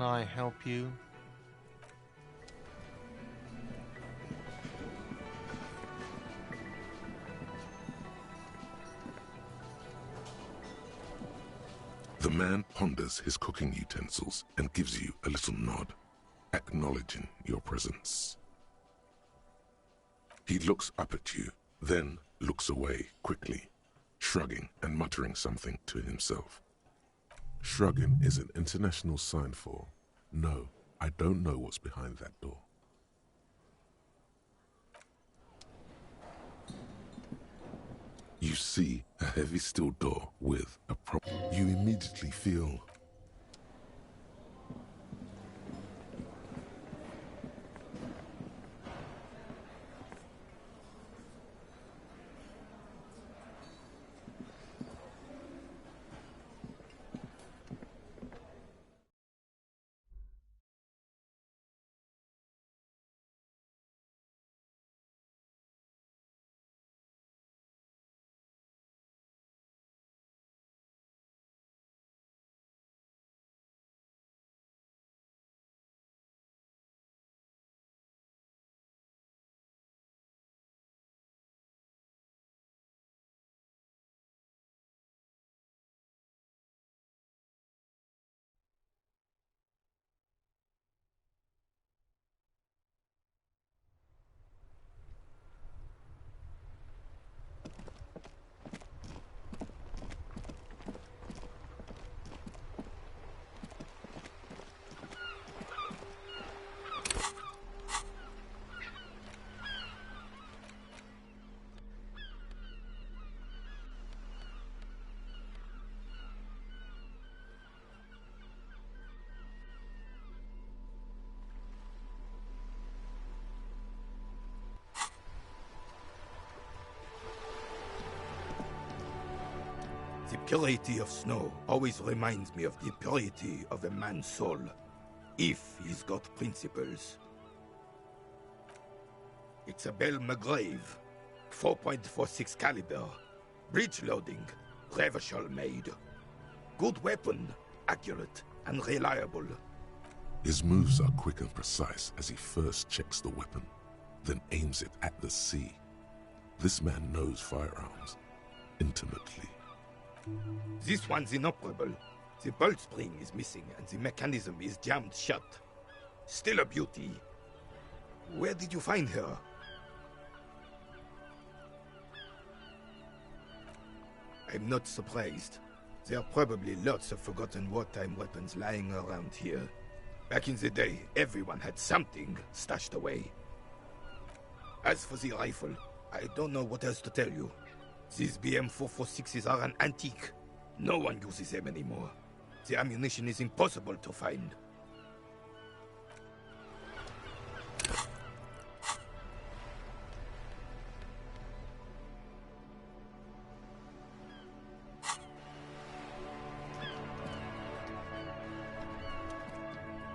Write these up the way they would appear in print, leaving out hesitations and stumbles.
can I help you? The man ponders his cooking utensils and gives you a little nod, acknowledging your presence. He looks up at you, then looks away quickly, shrugging and muttering something to himself. Shrugging is an international sign for, no, I don't know what's behind that door. You see a heavy steel door with a prop. You immediately feel The purity of snow always reminds me of the purity of a man's soul, if he's got principles. It's a Bell McGrave, 4.46 caliber, breech loading, Revachol made. Good weapon, accurate and reliable. his moves are quick and precise as he first checks the weapon, then aims it at the sea. This man knows firearms intimately. This one's inoperable. The bolt spring is missing and the mechanism is jammed shut. Still a beauty. Where did you find her? I'm not surprised. There are probably lots of forgotten wartime weapons lying around here. Back in the day, everyone had something stashed away. As for the rifle, I don't know what else to tell you. These BM-446s are an antique. No one uses them anymore. The ammunition is impossible to find.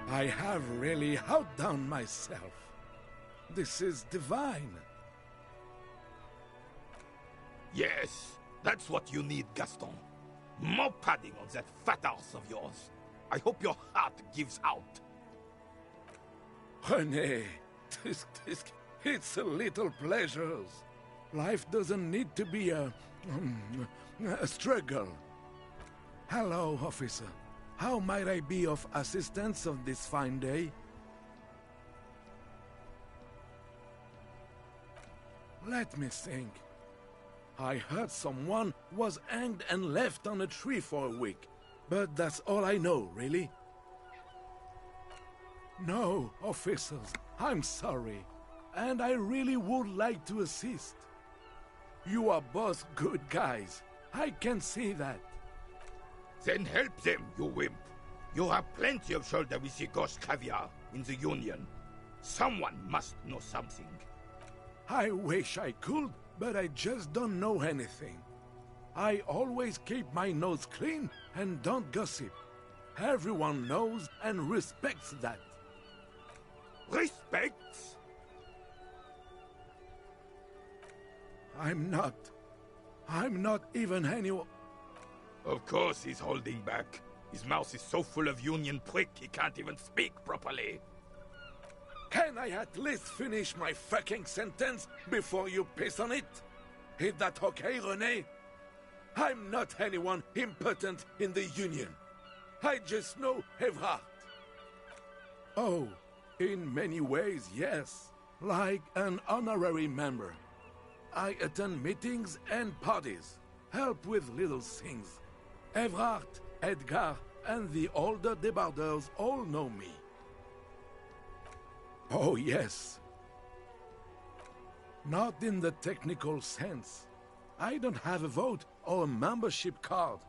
I have really outdone myself. This is divine. Yes, that's what you need, Gaston. More padding on that fat arse of yours. I hope your heart gives out. René, it's a little pleasures. Life doesn't need to be a struggle. Hello, officer. How might I be of assistance on this fine day? Let me think. I heard someone was hanged and left on a tree for a week, but that's all I know, really. No, officers, I'm sorry, and I really would like to assist. You are both good guys. I can see that. Then help them, you wimp. You have plenty of shoulder with the ghost caviar in the Union. Someone must know something. I wish I could, but I just don't know anything. I always keep my nose clean and don't gossip. Everyone knows and respects that. Respects? I'm not even anyone. Of course he's holding back. His mouth is so full of Union prick he can't even speak properly. Can I at least finish my fucking sentence before you piss on it? Is that okay, René? I'm not anyone important in the Union. I just know Evrard. Oh, in many ways, yes. Like an honorary member. I attend meetings and parties, help with little things. Evrard, Edgar, and the older debarders all know me. Oh, yes. Not in the technical sense. I don't have a vote or a membership card,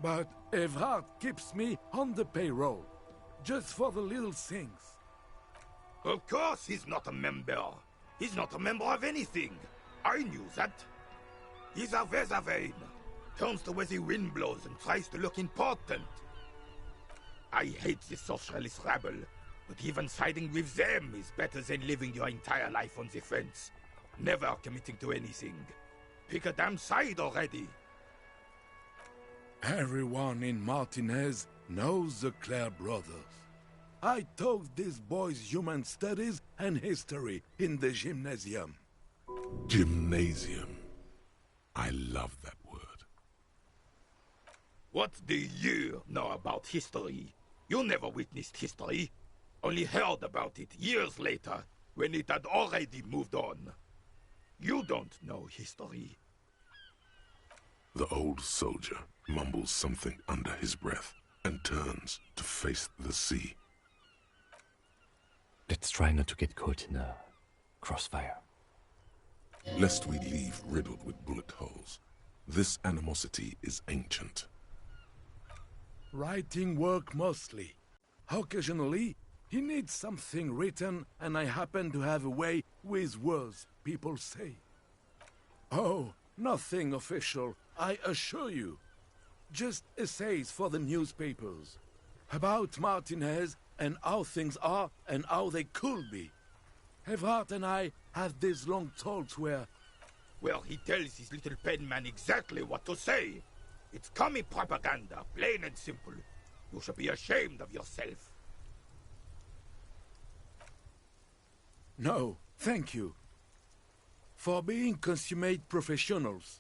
but Evrard keeps me on the payroll, just for the little things. Of course he's not a member. He's not a member of anything. I knew that. He's a Vezavein. Turns the way the wind blows and tries to look important. I hate the socialist rabble, but even siding with them is better than living your entire life on the fence. Never committing to anything. Pick a damn side already. Everyone in Martinez knows the Clare brothers. I taught these boys human studies and history in the gymnasium. Gymnasium. I love that word. What do you know about history? You never witnessed history. Only heard about it years later, when it had already moved on. You don't know history. The old soldier mumbles something under his breath and turns to face the sea. Let's try not to get caught in a crossfire. Lest we leave riddled with bullet holes. This animosity is ancient. Writing work mostly. Occasionally, he needs something written, and I happen to have a way with words, people say. Oh, nothing official, I assure you. Just essays for the newspapers. About Martinez and how things are and how they could be. Evrard and I have these long talks where... Well, he tells his little pen man exactly what to say. It's commie propaganda, plain and simple. You should be ashamed of yourself. No, thank you. For being consummate professionals.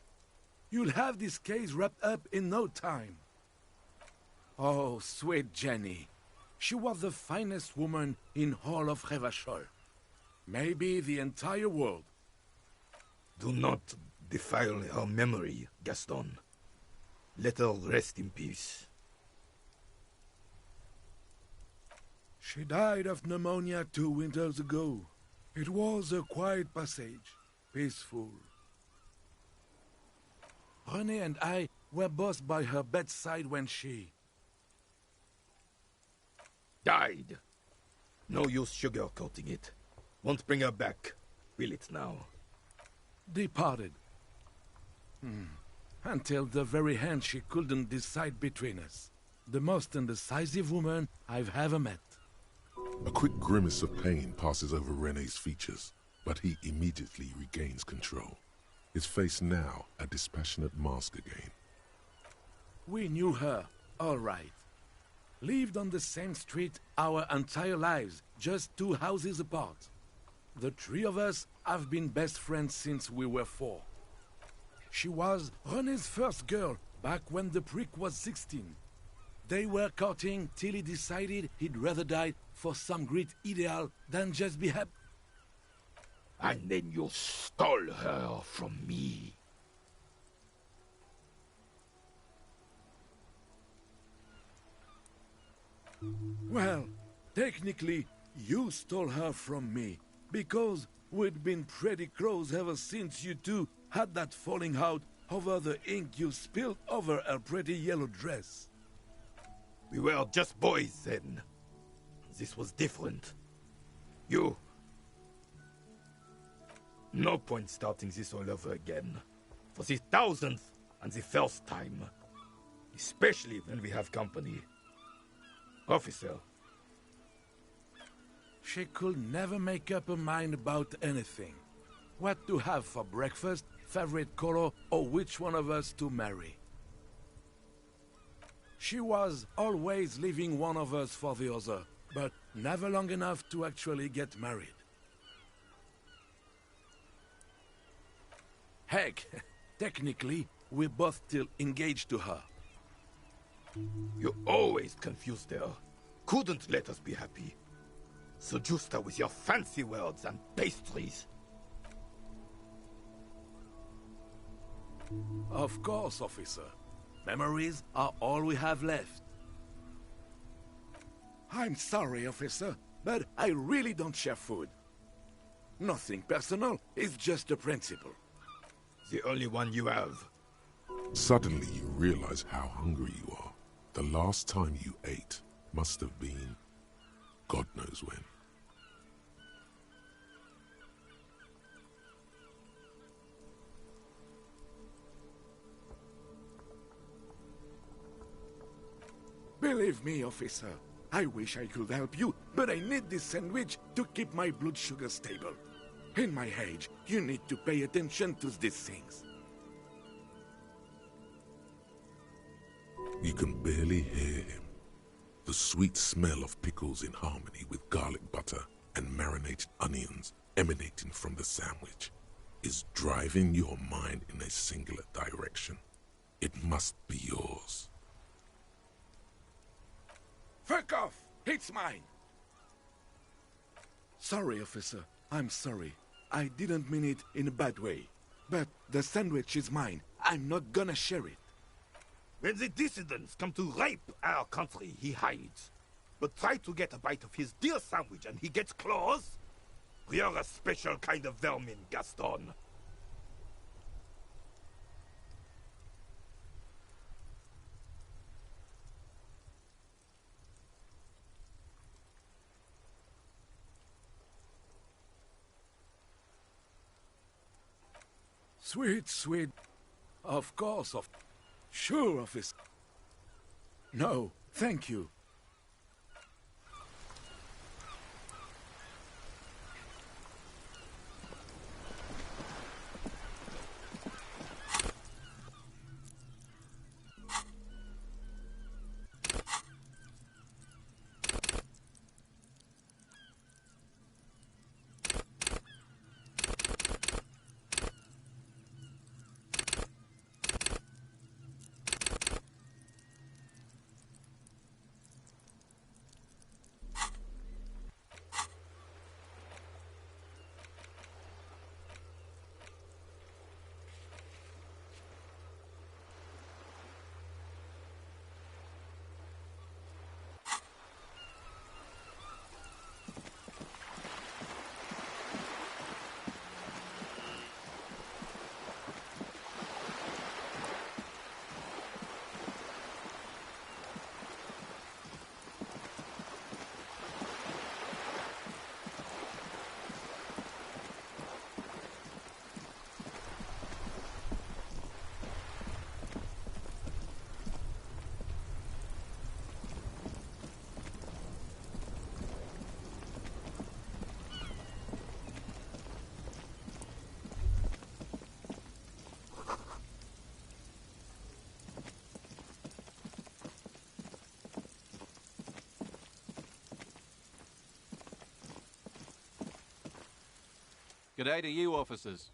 You'll have this case wrapped up in no time. Oh, sweet Jenny. She was the finest woman in all of Revachol. Maybe the entire world. Do not defile her memory, Gaston. Let her rest in peace. She died of pneumonia 2 winters ago. It was a quiet passage, peaceful. René and I were both by her bedside when she... died. No use sugarcoating it. Won't bring her back, will it now? Departed. Until the very end she couldn't decide between us. The most indecisive woman I've ever met. A quick grimace of pain passes over René's features, but he immediately regains control. His face now a dispassionate mask again. We knew her, all right. Lived on the same street our entire lives, just 2 houses apart. The 3 of us have been best friends since we were 4. She was René's first girl, back when the prick was 16. They were courting till he decided he'd rather die for some great ideal than just be happy. And then you stole her from me. Well, technically, you stole her from me, because we'd been pretty close ever since you two had that falling out over the ink you spilled over her pretty yellow dress. We were just boys then. This was different. You... No point starting this all over again. For the 1000th and the first time. Especially when we have company. Officer. She could never make up her mind about anything. What to have for breakfast, favorite color, or which one of us to marry. She was always leaving one of us for the other, but never long enough to actually get married. Heck, technically, we're both still engaged to her. You always confused her. Couldn't let us be happy. Seduced her with your fancy words and pastries. Of course, officer. Memories are all we have left. I'm sorry, officer, but I really don't share food. Nothing personal, it's just a principle. The only one you have. Suddenly you realize how hungry you are. The last time you ate must have been God knows when. Believe me, officer, I wish I could help you, but I need this sandwich to keep my blood sugar stable. In my age, you need to pay attention to these things. You can barely hear him. The sweet smell of pickles in harmony with garlic butter and marinated onions emanating from the sandwich is driving your mind in a singular direction. It must be yours. Fuck off! It's mine! Sorry, officer. I'm sorry. I didn't mean it in a bad way. But the sandwich is mine. I'm not gonna share it. When the dissidents come to rape our country, he hides. But try to get a bite of his dear sandwich and he gets claws? You're a special kind of vermin, Gaston. Sweet, sweet. Of course, Sure, officer. No, thank you. G'day to you, officers.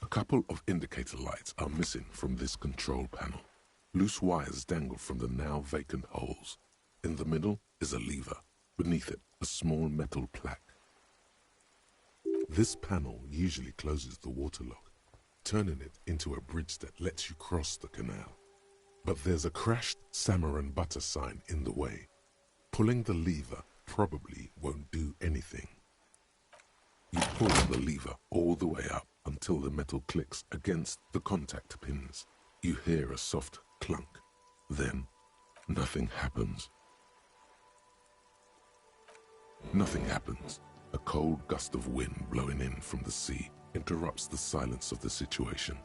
A couple of indicator lights are missing from this control panel. Loose wires dangle from the now vacant holes. In the middle is a lever. Beneath it, a small metal plaque. This panel usually closes the water lock, turning it into a bridge that lets you cross the canal. But there's a crashed salmon and butter sign in the way. Pulling the lever probably won't do anything. You pull the lever all the way up until the metal clicks against the contact pins. You hear a soft clunk. Then, nothing happens. Nothing happens. A cold gust of wind blowing in from the sea interrupts the silence of the situation.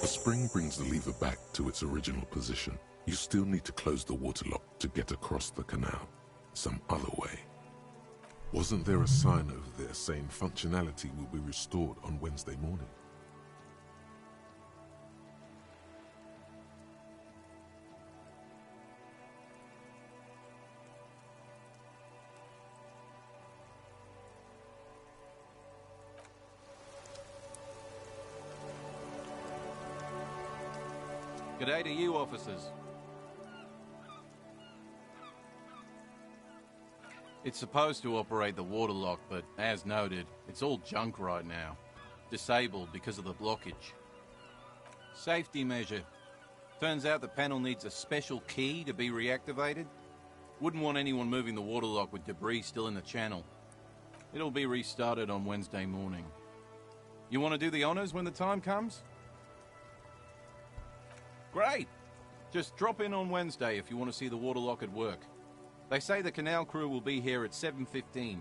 A spring brings the lever back to its original position. You still need to close the waterlock to get across the canal. Some other way. Wasn't there a sign over there saying functionality will be restored on Wednesday morning? G'day to you, officers. It's supposed to operate the waterlock, but as noted, it's all junk right now. Disabled because of the blockage. Safety measure. Turns out the panel needs a special key to be reactivated. Wouldn't want anyone moving the waterlock with debris still in the channel. It'll be restarted on Wednesday morning. You want to do the honors when the time comes? Great! Just drop in on Wednesday if you want to see the waterlock at work. They say the canal crew will be here at 7:15.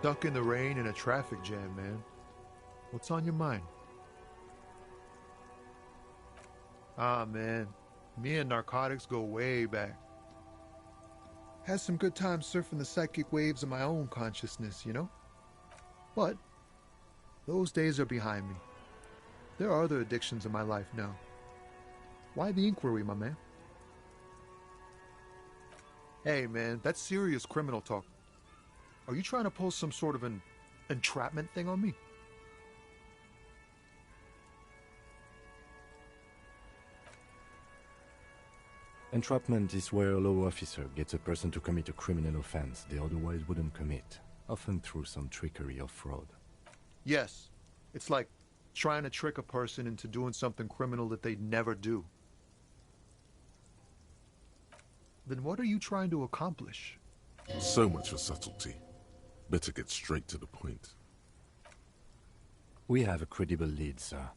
Stuck in the rain in a traffic jam, man. What's on your mind? Ah, man. Me and narcotics go way back. Had some good times surfing the psychic waves of my own consciousness, you know? But those days are behind me. There are other addictions in my life now. Why the inquiry, my man? Hey, man, that's serious criminal talk. Are you trying to pull some sort of an entrapment thing on me? Entrapment is where a law officer gets a person to commit a criminal offense they otherwise wouldn't commit, often through some trickery or fraud. Yes. It's like trying to trick a person into doing something criminal that they'd never do. Then what are you trying to accomplish? So much for subtlety. Better get straight to the point. We have a credible lead, sir.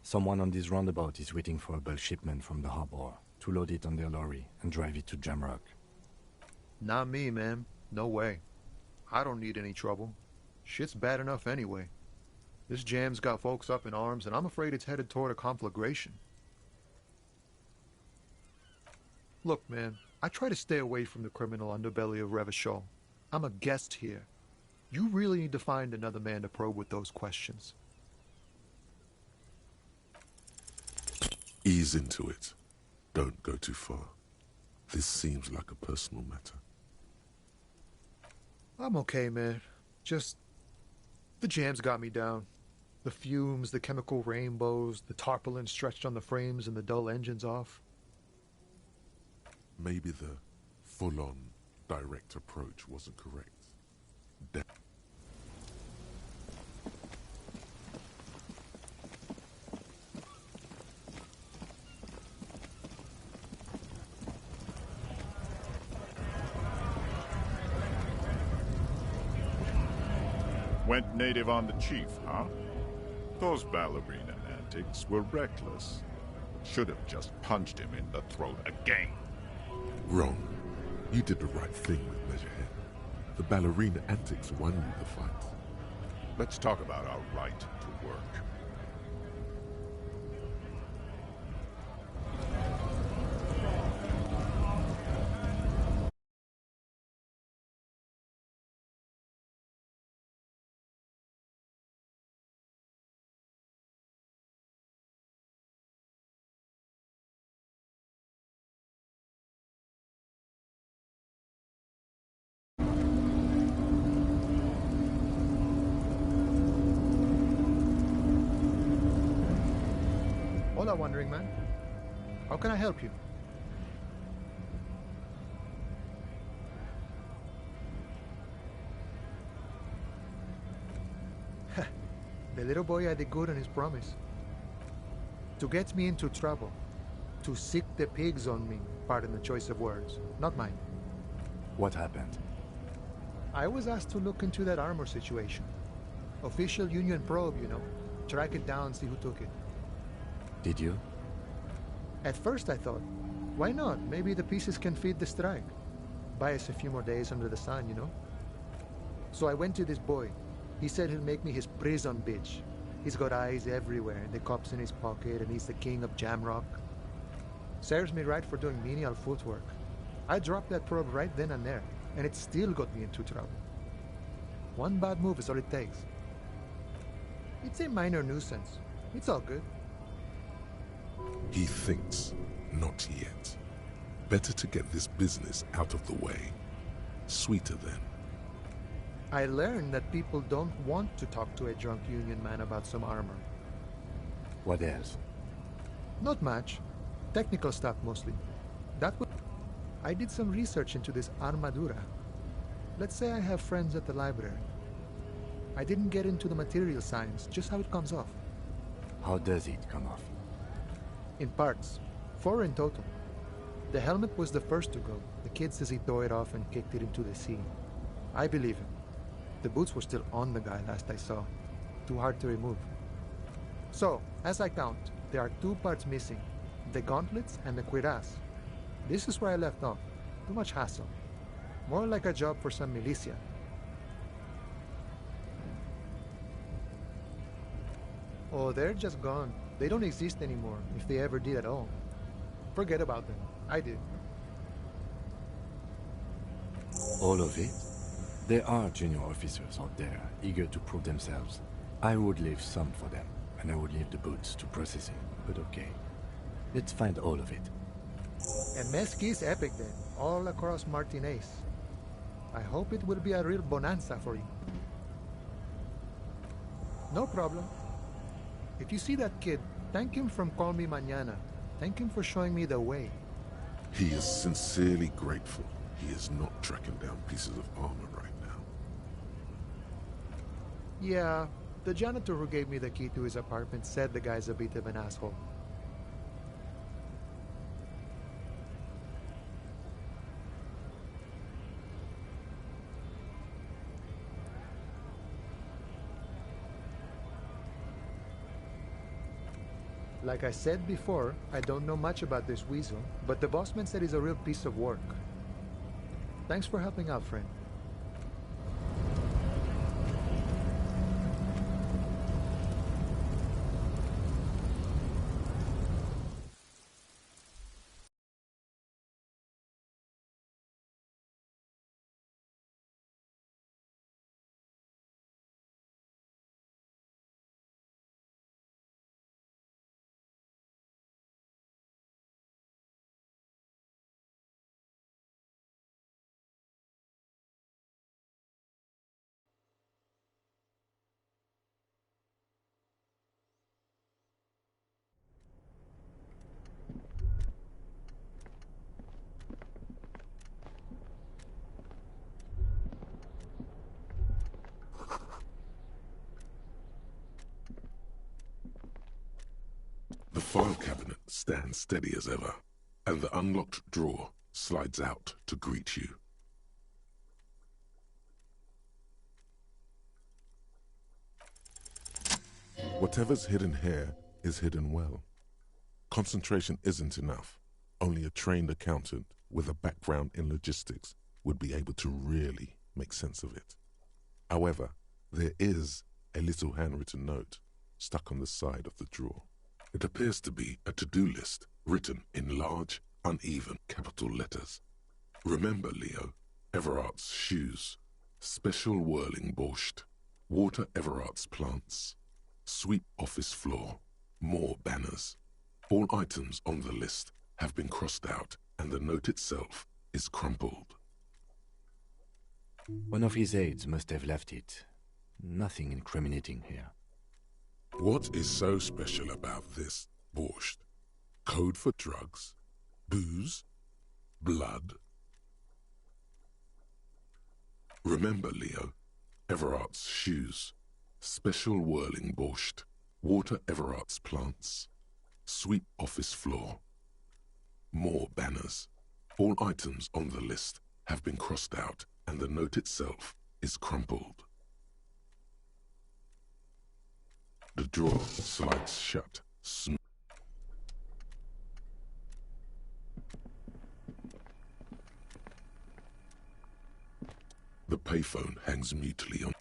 Someone on this roundabout is waiting for a bulk shipment from the harbor to load it on their lorry and drive it to Jamrock. Not me, man. No way. I don't need any trouble. Shit's bad enough anyway. This jam's got folks up in arms, and I'm afraid it's headed toward a conflagration. Look, man, I try to stay away from the criminal underbelly of Revachol. I'm a guest here. You really need to find another man to probe with those questions. Ease into it. Don't go too far. This seems like a personal matter. I'm okay, man. Just, the jam's got me down. The fumes, the chemical rainbows, the tarpaulin stretched on the frames and the dull engines off. Maybe the full-on, direct approach wasn't correct. Went native on the chief, huh? Those ballerina antics were reckless. Should have just punched him in the throat again. Wrong. You did the right thing with Measurehead. The ballerina antics won you the fight. Let's talk about our right to work. Hola, Wandering Man. How can I help you? The little boy had the good on his promise. To get me into trouble. To sick the pigs on me, pardon the choice of words. Not mine. What happened? I was asked to look into that armor situation. Official Union probe, you know. Track it down, see who took it. Did you? At first I thought, why not? Maybe the pieces can feed the strike. Buy us a few more days under the sun, you know? So I went to this boy. He said he'll make me his prison bitch. He's got eyes everywhere, the cops in his pocket, and he's the king of Jamrock. Serves me right for doing menial footwork. I dropped that probe right then and there, and it still got me into trouble. One bad move is all it takes. It's a minor nuisance. It's all good. He thinks, not yet. Better to get this business out of the way. Sweeter then. I learned that people don't want to talk to a drunk Union man about some armor. What else? Not much. Technical stuff mostly. I did some research into this armadura. Let's say I have friends at the library. I didn't get into the material science, just how it comes off. How does it come off? In parts. 4 in total. The helmet was the first to go. The kid says he tore it off and kicked it into the sea. I believe him. The boots were still on the guy last I saw. Too hard to remove. So, as I count, there are 2 parts missing. The gauntlets and the cuirass. This is where I left off. Too much hassle. More like a job for some militia. Oh, they're just gone. They don't exist anymore, if they ever did at all. Forget about them. I did. All of it? There are junior officers out there, eager to prove themselves. I would leave some for them, and I would leave the boots to processing, but okay. Let's find all of it. And Mesqui's epic then, all across Martinez. I hope it will be a real bonanza for you. No problem. If you see that kid, thank him from Call Me Mañana. Thank him for showing me the way. He is sincerely grateful he is not tracking down pieces of armor right now. Yeah, the janitor who gave me the key to his apartment said the guy's a bit of an asshole. Like I said before, I don't know much about this weasel, but the bossman said he's a real piece of work. Thanks for helping out, friend. The file cabinet stands steady as ever, and the unlocked drawer slides out to greet you. Whatever's hidden here is hidden well. Concentration isn't enough. Only a trained accountant with a background in logistics would be able to really make sense of it. However, there is a little handwritten note stuck on the side of the drawer. It appears to be a to-do list written in large, uneven capital letters. Remember, Leo, Everard's shoes, special whirling borscht, water Everard's plants, sweep office floor, more banners. All items on the list have been crossed out, and the note itself is crumpled. One of his aides must have left it. Nothing incriminating here. What is so special about this borscht? Code for drugs? Booze? Blood? Remember, Leo, Everard's shoes, special whirling borscht, water Everard's plants, sweep office floor, more banners. All items on the list have been crossed out, and the note itself is crumpled. The drawer slides shut. The payphone hangs mutely on.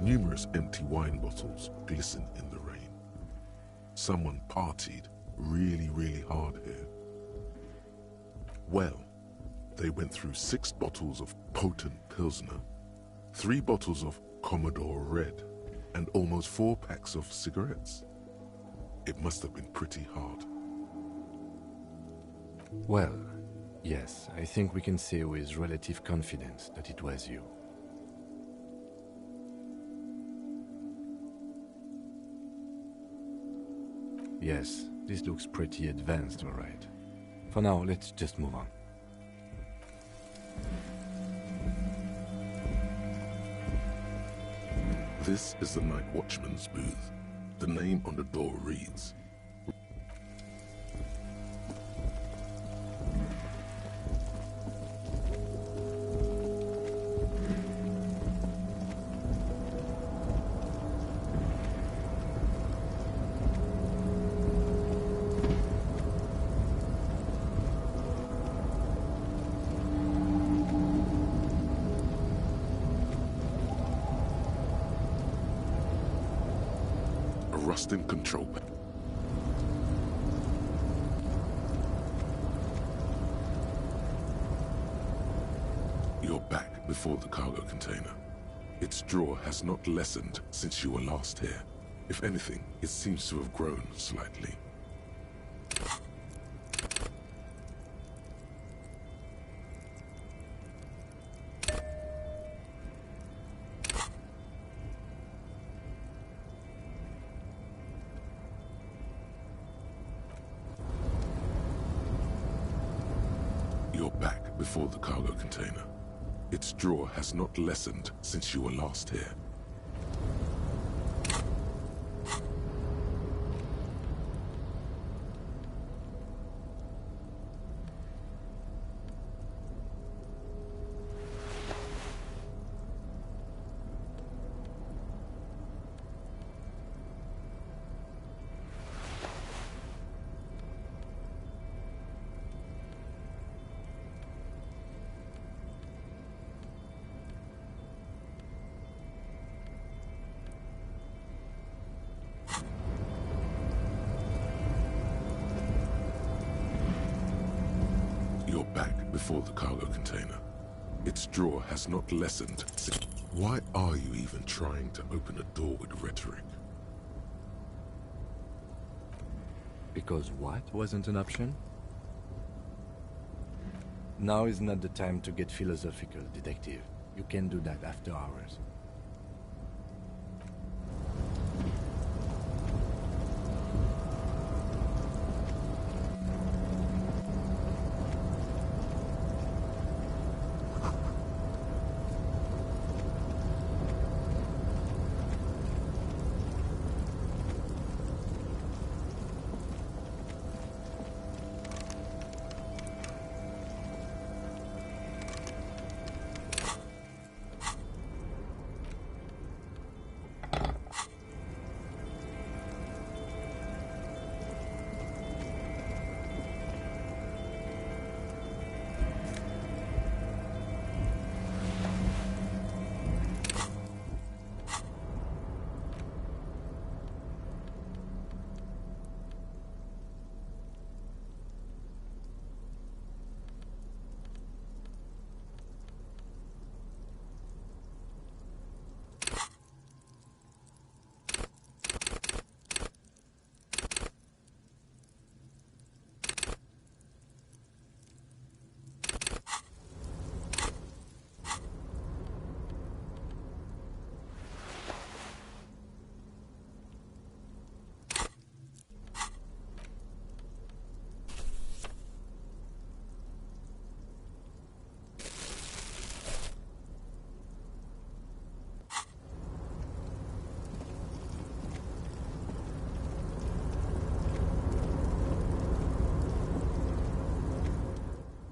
Numerous empty wine bottles glisten in the rain. Someone partied really hard here. Well, they went through 6 bottles of potent Pilsner, 3 bottles of Commodore Red, and almost 4 packs of cigarettes. It must have been pretty hard. Well, yes, I think we can say with relative confidence that it was you. Yes, this looks pretty advanced, all right. For now, let's just move on. This is the night watchman's booth. The name on the door reads, Rustin control panel. You're back before the cargo container. Its drawer has not lessened since you were last here. If anything, it seems to have grown slightly. You're back before the cargo container. Its drawer has not lessened since you were last here. your back before the cargo container. Its drawer has not lessened. Why are you even trying to open a door with rhetoric? Because what wasn't an option? Now is not the time to get philosophical, detective. You can do that after hours.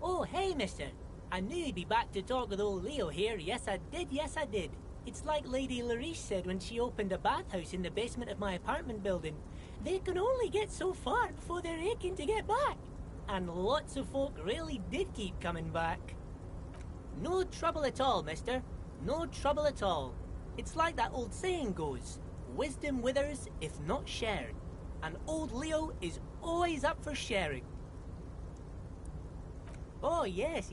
Oh, hey, mister. I knew you'd be back to talk with old Leo here. Yes, I did. It's like Lady Larice said when she opened a bathhouse in the basement of my apartment building. They can only get so far before they're aching to get back. And lots of folk really did keep coming back. No trouble at all, mister. No trouble at all. It's like that old saying goes, wisdom withers if not shared. And old Leo is always up for sharing. Oh, yes.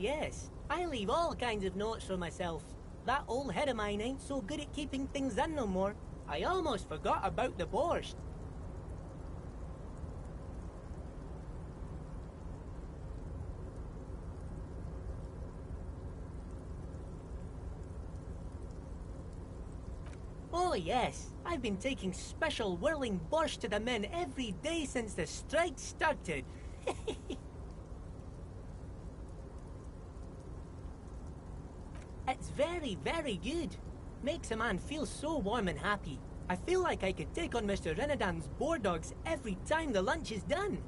I leave all kinds of notes for myself. That old head of mine ain't so good at keeping things in no more. I almost forgot about the borscht. Oh, yes. I've been taking special whirling borscht to the men every day since the strike started. It's very, very good. Makes a man feel so warm and happy. I feel like I could take on Mr. Renadan's boar dogs every time the lunch is done.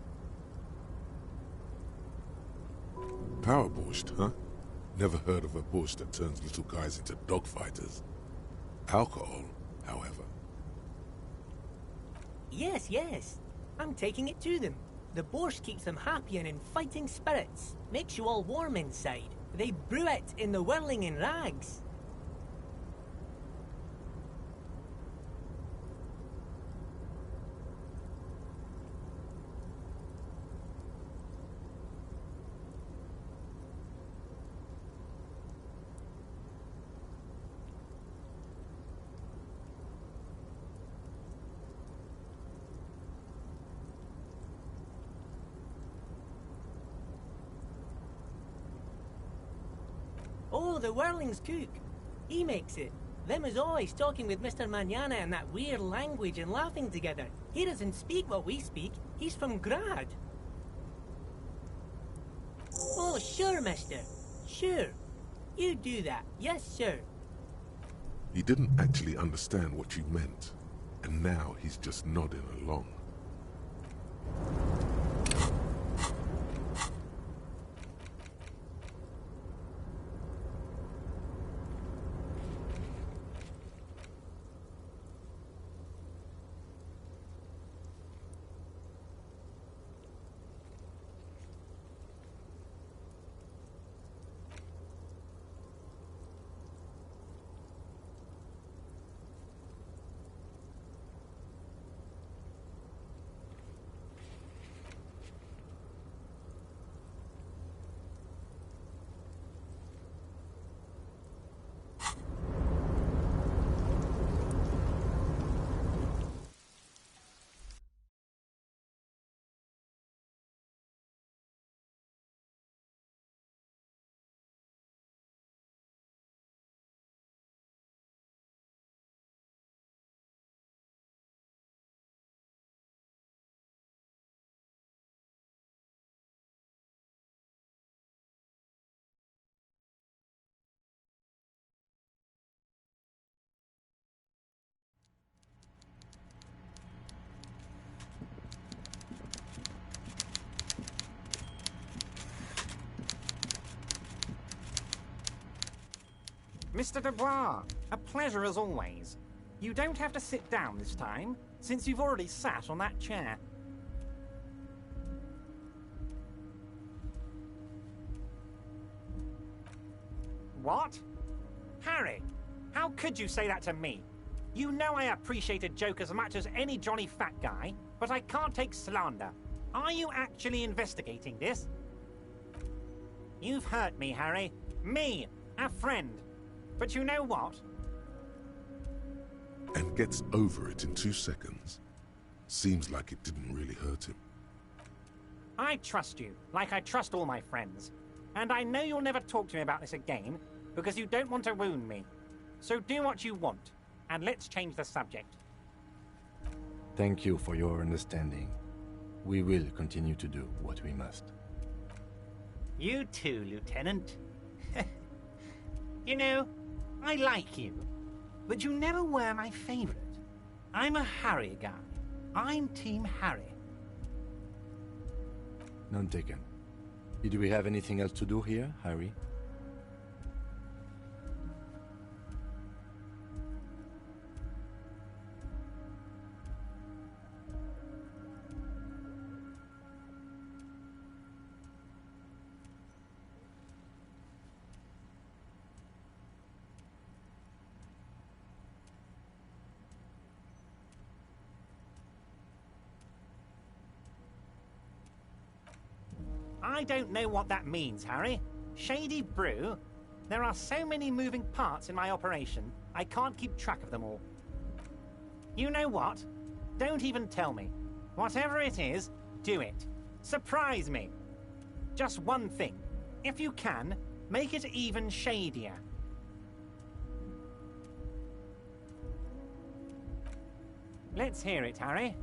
Power borscht, huh? Never heard of a borscht that turns little guys into dogfighters. Alcohol, however. Yes. I'm taking it to them. The borscht keeps them happy and in fighting spirits. Makes you all warm inside. They brew it in the whirling in rags. Oh, the whirling's cook. He makes it. Them is always talking with Mr. Manana in that weird language and laughing together. He doesn't speak what we speak. He's from Grad. Oh, sure, mister. Sure. You do that. Yes, sir. He didn't actually understand what you meant, and now he's just nodding along. Mr. Dubois, a pleasure as always. You don't have to sit down this time, since you've already sat on that chair. What? Harry, how could you say that to me? You know I appreciate a joke as much as any Johnny Fat Guy, but I can't take slander. Are you actually investigating this? You've hurt me, Harry. Me, a friend. But you know what? And gets over it in 2 seconds. Seems like it didn't really hurt him. I trust you, like I trust all my friends. And I know you'll never talk to me about this again, because you don't want to wound me. So do what you want, and let's change the subject. Thank you for your understanding. We will continue to do what we must. You too, Lieutenant. You know, I like you, but you never were my favorite. I'm a Harry guy. I'm Team Harry. None taken. Do we have anything else to do here, Harry? I don't know what that means, Harry. Shady brew? There are so many moving parts in my operation, I can't keep track of them all. You know what? Don't even tell me. Whatever it is, do it. Surprise me. Just one thing. If you can, make it even shadier. Let's hear it, Harry.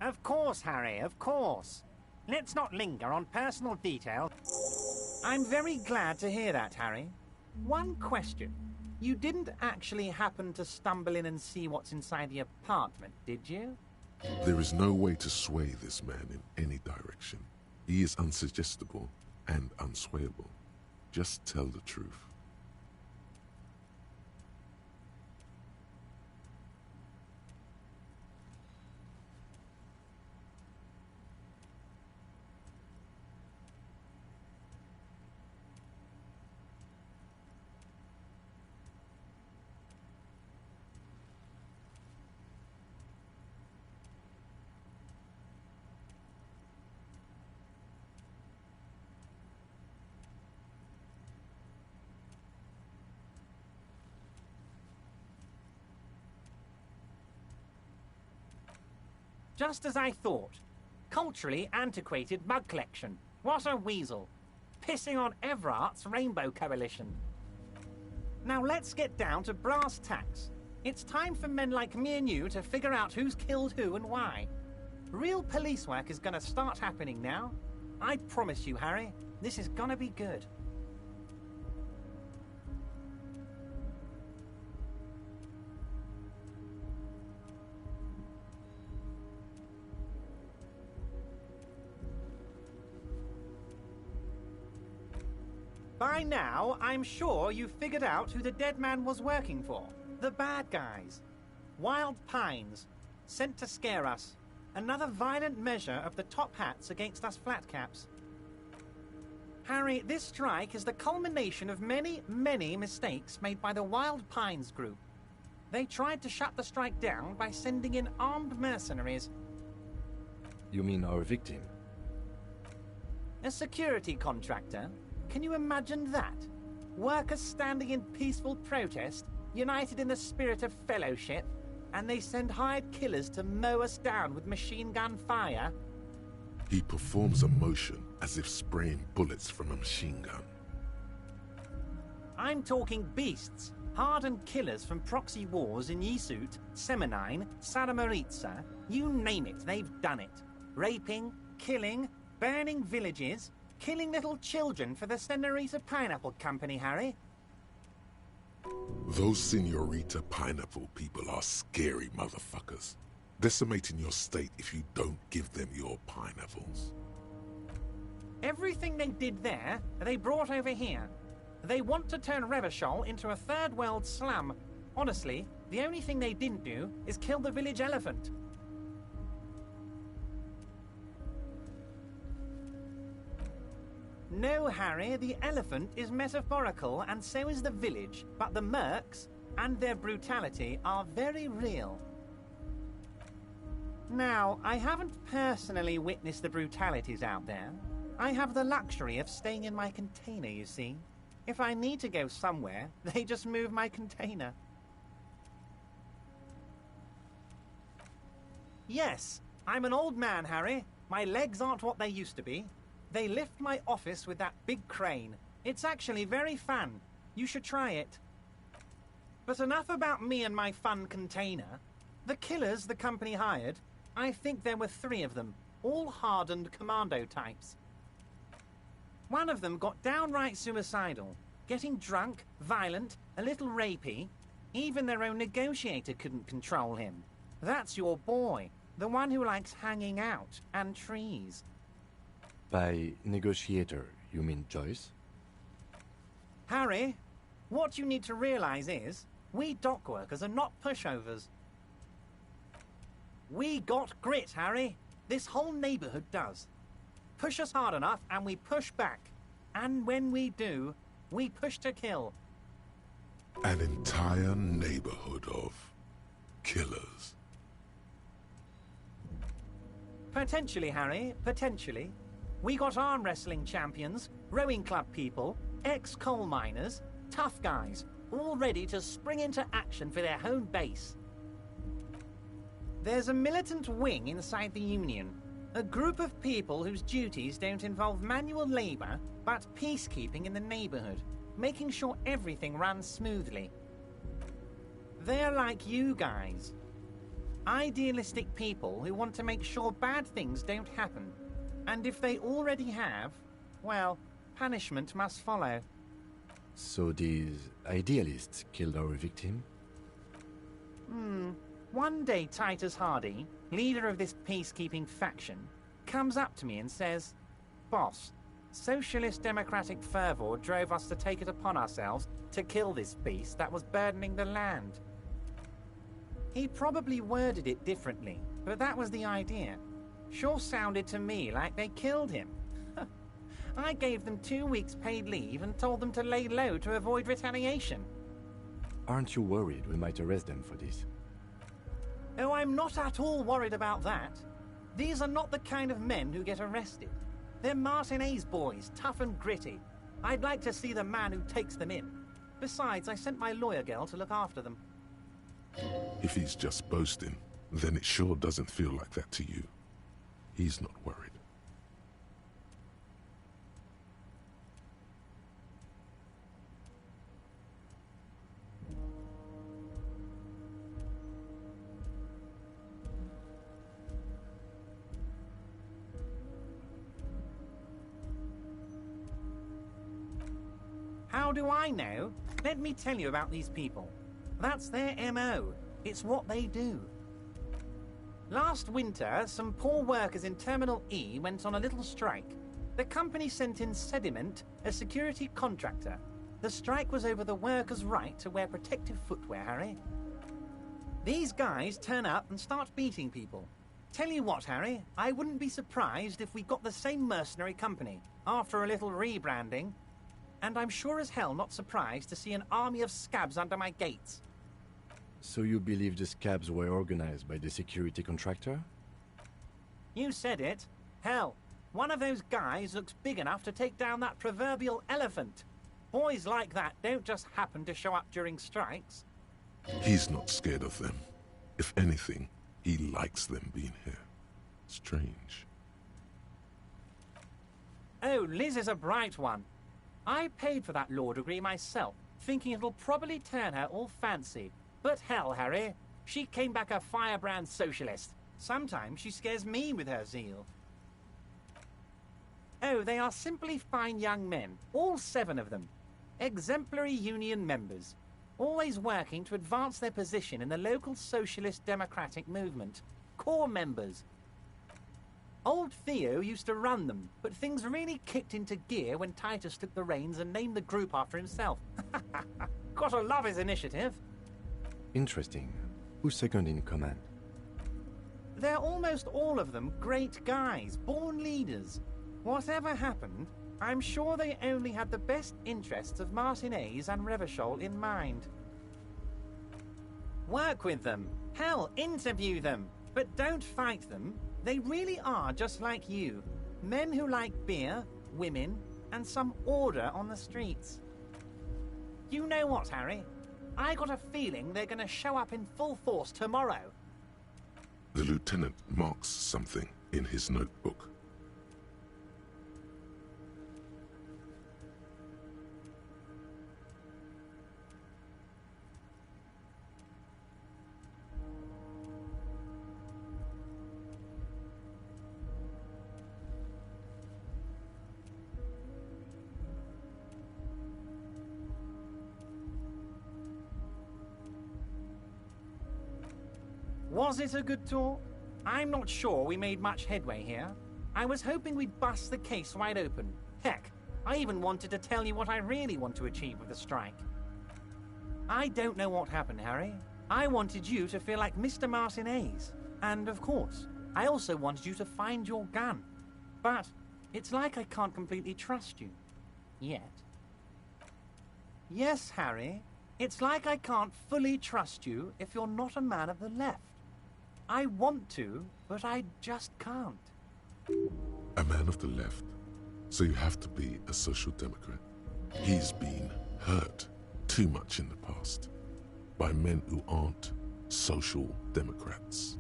Of course, Harry, of course. Let's not linger on personal detail. I'm very glad to hear that, Harry. One question. You didn't actually happen to stumble in and see what's inside the apartment, did you? There is no way to sway this man in any direction. He is unsuggestible and unswayable. Just tell the truth. Just as I thought. Culturally antiquated mug collection. What a weasel. Pissing on Everart's Rainbow Coalition. Now let's get down to brass tacks. It's time for men like me and you to figure out who's killed who and why. Real police work is gonna start happening now. I promise you, Harry, this is gonna be good. By now, I'm sure you've figured out who the dead man was working for. The bad guys. Wild Pines. Sent to scare us. Another violent measure of the top hats against us flatcaps. Harry, this strike is the culmination of many, many mistakes made by the Wild Pines group. They tried to shut the strike down by sending in armed mercenaries. You mean our victim? A security contractor? Can you imagine that? Workers standing in peaceful protest, united in the spirit of fellowship, and they send hired killers to mow us down with machine gun fire? He performs a motion as if spraying bullets from a machine gun. I'm talking beasts, hardened killers from proxy wars in Yisut, Semenine, Saramaritsa, you name it, they've done it. Raping, killing, burning villages, killing little children for the Senorita Pineapple Company, Harry. Those Senorita Pineapple people are scary motherfuckers. decimating your state if you don't give them your pineapples. Everything they did there, they brought over here. They want to turn Revachol into a third world slum. Honestly, the only thing they didn't do is kill the village elephant. No, Harry, the elephant is metaphorical and so is the village, but the mercs and their brutality are very real. Now, I haven't personally witnessed the brutalities out there. I have the luxury of staying in my container, you see. If I need to go somewhere, they just move my container. Yes, I'm an old man, Harry. My legs aren't what they used to be. They lift my office with that big crane. It's actually very fun. You should try it. But enough about me and my fun container. The killers the company hired, I think there were 3 of them, all hardened commando types. One of them got downright suicidal, getting drunk, violent, a little rapey. Even their own negotiator couldn't control him. That's your boy, the one who likes hanging out and trees. By negotiator, you mean Joyce? Harry, what you need to realize is, we dock workers are not pushovers. We got grit, Harry. This whole neighborhood does. Push us hard enough and we push back. And when we do, we push to kill. An entire neighborhood of killers. Potentially, Harry, potentially. We got arm wrestling champions, rowing club people, ex-coal miners, tough guys, all ready to spring into action for their home base. There's a militant wing inside the Union, a group of people whose duties don't involve manual labor, but peacekeeping in the neighborhood, making sure everything runs smoothly. They're like you guys. Idealistic people who want to make sure bad things don't happen. And if they already have, well, punishment must follow. So these idealists killed our victim? One day Titus Hardy, leader of this peacekeeping faction, comes up to me and says, "Boss, socialist democratic fervor drove us to take it upon ourselves to kill this beast that was burdening the land." He probably worded it differently, but that was the idea. Sure sounded to me like they killed him. I gave them 2 weeks paid leave and told them to lay low to avoid retaliation. Aren't you worried we might arrest them for this? Oh, I'm not at all worried about that. These are not the kind of men who get arrested. They're Martinez boys, tough and gritty. I'd like to see the man who takes them in. Besides, I sent my lawyer girl to look after them. If he's just boasting, then it sure doesn't feel like that to you. He's not worried. How do I know? Let me tell you about these people. That's their MO. It's what they do. Last winter, some poor workers in Terminal E went on a little strike. The company sent in Sediment, a security contractor. The strike was over the workers' right to wear protective footwear, Harry. These guys turn up and start beating people. Tell you what, Harry, I wouldn't be surprised if we got the same mercenary company after a little rebranding. And I'm sure as hell not surprised to see an army of scabs under my gates. So you believe the scabs were organized by the security contractor? You said it. Hell, one of those guys looks big enough to take down that proverbial elephant. Boys like that don't just happen to show up during strikes. He's not scared of them. If anything, he likes them being here. Strange. Oh, Liz is a bright one. I paid for that law degree myself, thinking it'll probably turn her all fancy. But hell, Harry, she came back a firebrand socialist. Sometimes she scares me with her zeal. Oh, they are simply fine young men, all 7 of them. Exemplary union members, always working to advance their position in the local socialist democratic movement. core members. Old Theo used to run them, but things really kicked into gear when Titus took the reins and named the group after himself. Gotta love his initiative. Interesting. Who's second in command? They're almost all of them great guys, born leaders. Whatever happened, I'm sure they only had the best interests of Martinez and Revachol in mind. Work with them. Hell, interview them. But don't fight them. They really are just like you. Men who like beer, women, and some order on the streets. You know what, Harry? I got a feeling they're gonna show up in full force tomorrow. The lieutenant marks something in his notebook. Was it a good talk? I'm not sure we made much headway here. I was hoping we'd bust the case wide open. Heck, I even wanted to tell you what I really want to achieve with the strike. I don't know what happened, Harry. I wanted you to feel like Mr. Martinez. And of course, I also wanted you to find your gun. But it's like I can't completely trust you. Yet. Yes, Harry. It's like I can't fully trust you if you're not a man of the left. I want to, but I just can't. A man of the left, so you have to be a social democrat. He's been hurt too much in the past by men who aren't social democrats.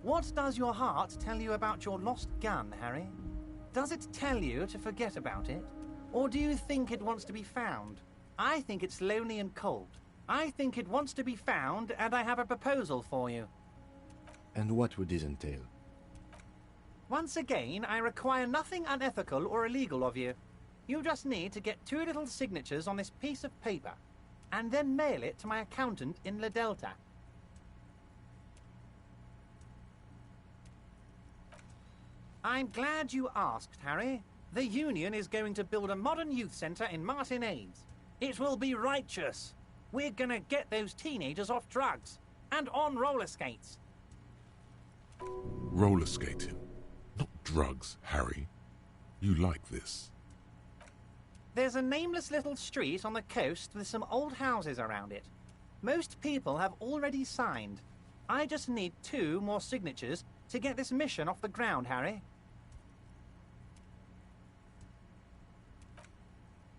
What does your heart tell you about your lost gun, Harry? Does it tell you to forget about it? Or do you think it wants to be found? I think it's lonely and cold. I think it wants to be found, and I have a proposal for you. And what would this entail? Once again, I require nothing unethical or illegal of you. You just need to get 2 little signatures on this piece of paper, and then mail it to my accountant in La Delta. I'm glad you asked, Harry. The Union is going to build a modern youth centre in Martinez. It will be righteous. We're gonna get those teenagers off drugs and on roller skates. Roller skating, not drugs, Harry. You like this. There's a nameless little street on the coast with some old houses around it. Most people have already signed. I just need 2 more signatures to get this mission off the ground, Harry.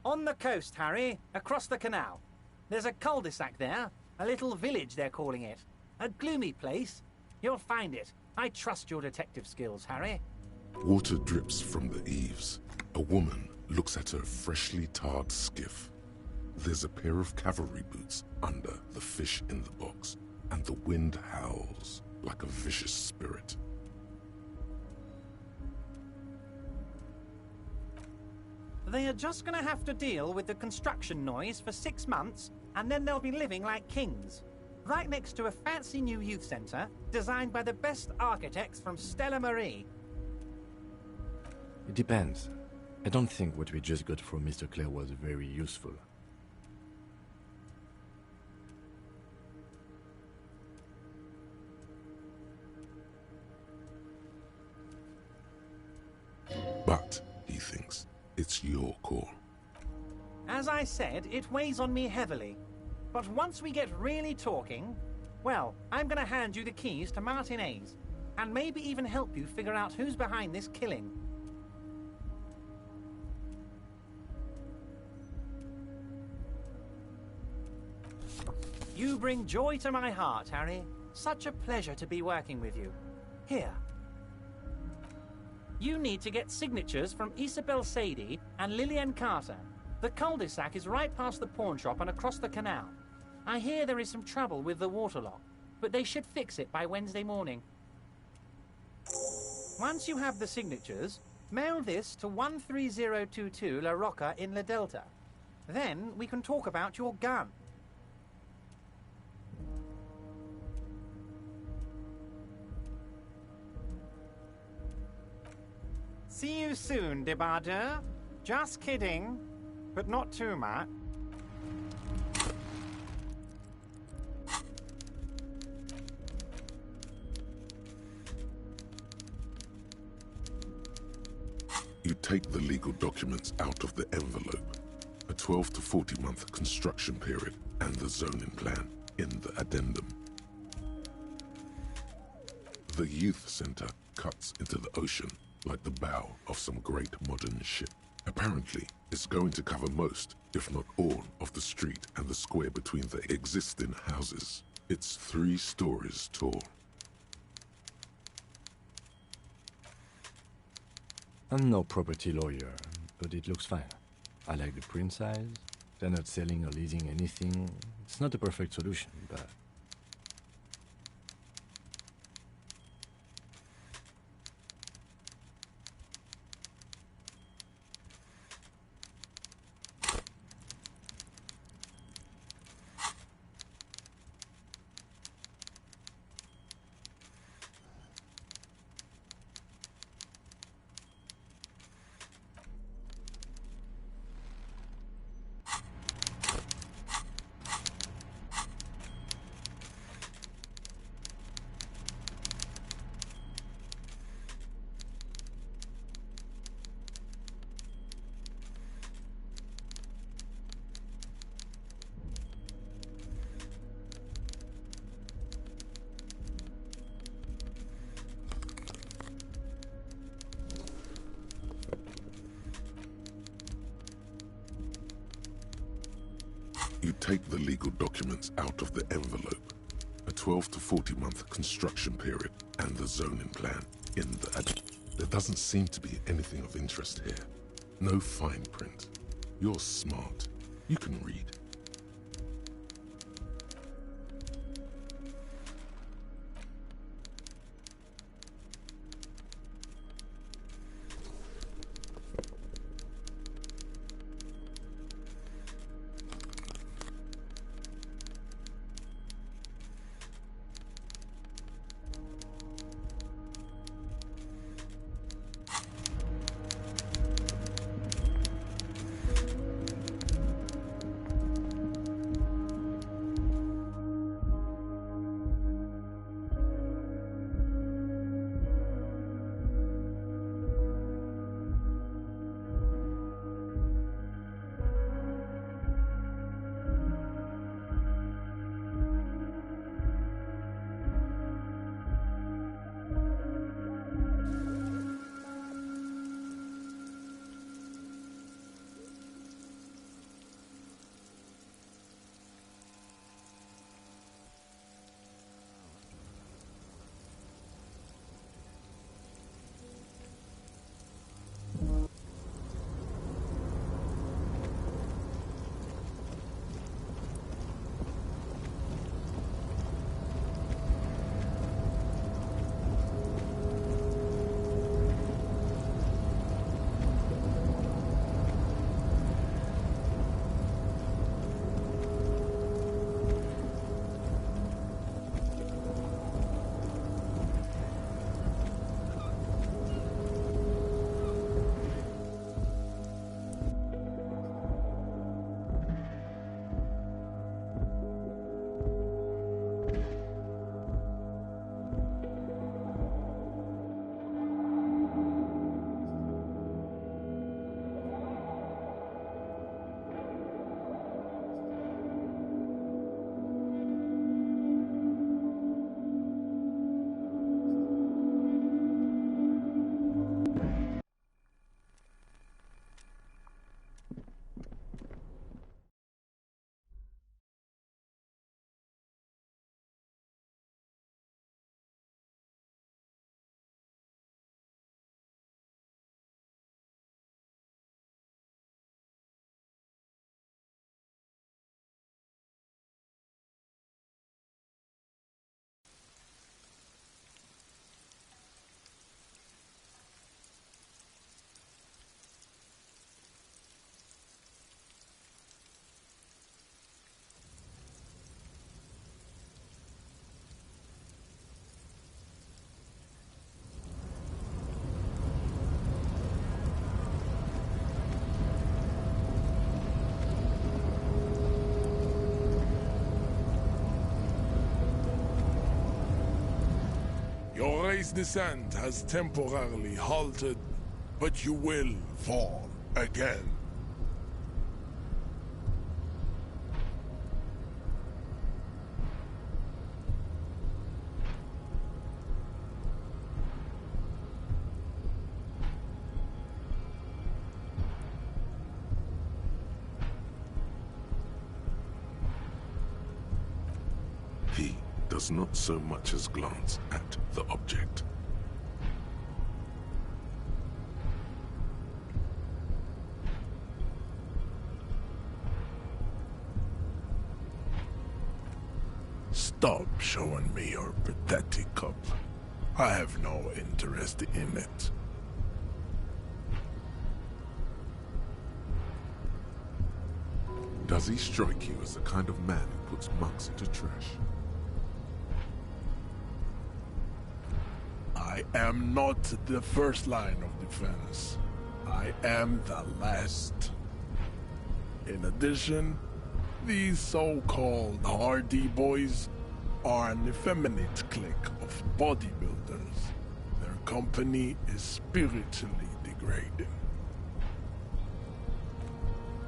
On the coast, Harry, across the canal. There's a cul-de-sac there, a little village they're calling it. A gloomy place. You'll find it. I trust your detective skills, Harry. Water drips from the eaves. A woman looks at her freshly tarred skiff. There's a pair of cavalry boots under the fish in the box, and the wind howls like a vicious spirit. They are just gonna have to deal with the construction noise for 6 months, and then they'll be living like kings. Right next to a fancy new youth centre, designed by the best architects from Stella Marie. It depends. I don't think what we just got from Mr. Clare was very useful. But, he thinks, it's your call. As I said, it weighs on me heavily. But once we get really talking, well, I'm gonna hand you the keys to Martinez, and maybe even help you figure out who's behind this killing. You bring joy to my heart, Harry. Such a pleasure to be working with you. Here. You need to get signatures from Isabel Sadie and Lillian Carter. The cul-de-sac is right past the pawn shop and across the canal. I hear there is some trouble with the water lock, but they should fix it by Wednesday morning. Once you have the signatures, mail this to 13022 La Rocca in La Delta. Then we can talk about your gun. See you soon, Debardeur. Just kidding, but not too much. You take the legal documents out of the envelope. A 12 to 40 month construction period and the zoning plan in the addendum. The youth center cuts into the ocean like the bow of some great modern ship. Apparently, it's going to cover most, if not all, of the street and the square between the existing houses. It's 3 stories tall. I'm no property lawyer, but it looks fine. I like the print size. They're not selling or leasing anything. It's not a perfect solution, but... You take the legal documents out of the envelope. A 12 to 40 month construction period and the zoning plan in the There doesn't seem to be anything of interest here. No fine print. You're smart. You can read. space descent has temporarily halted, but you will fall again. He does not so much as glance at the object. Stop showing me your pathetic cup. I have no interest in it. Does he strike you as the kind of man who puts mugs into trash? I am not the first line of defense. I am the last. In addition, these so-called Hardy Boys are an effeminate clique of bodybuilders. Their company is spiritually degrading.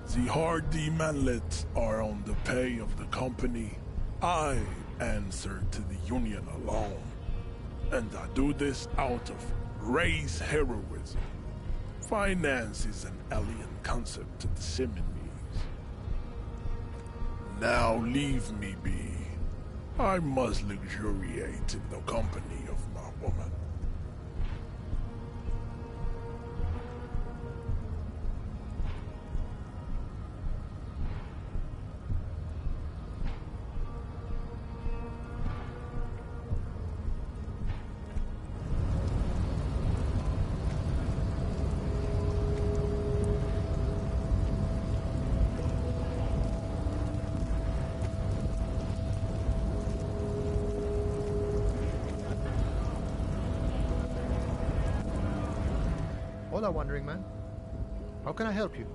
The Hardy manlets are on the pay of the company. I answer to the Union alone. And I do this out of race heroism. Finance is an alien concept to the Simonese. Now leave me be. I must luxuriate in the company of my woman. Hola, Wandering Man. How can I help you?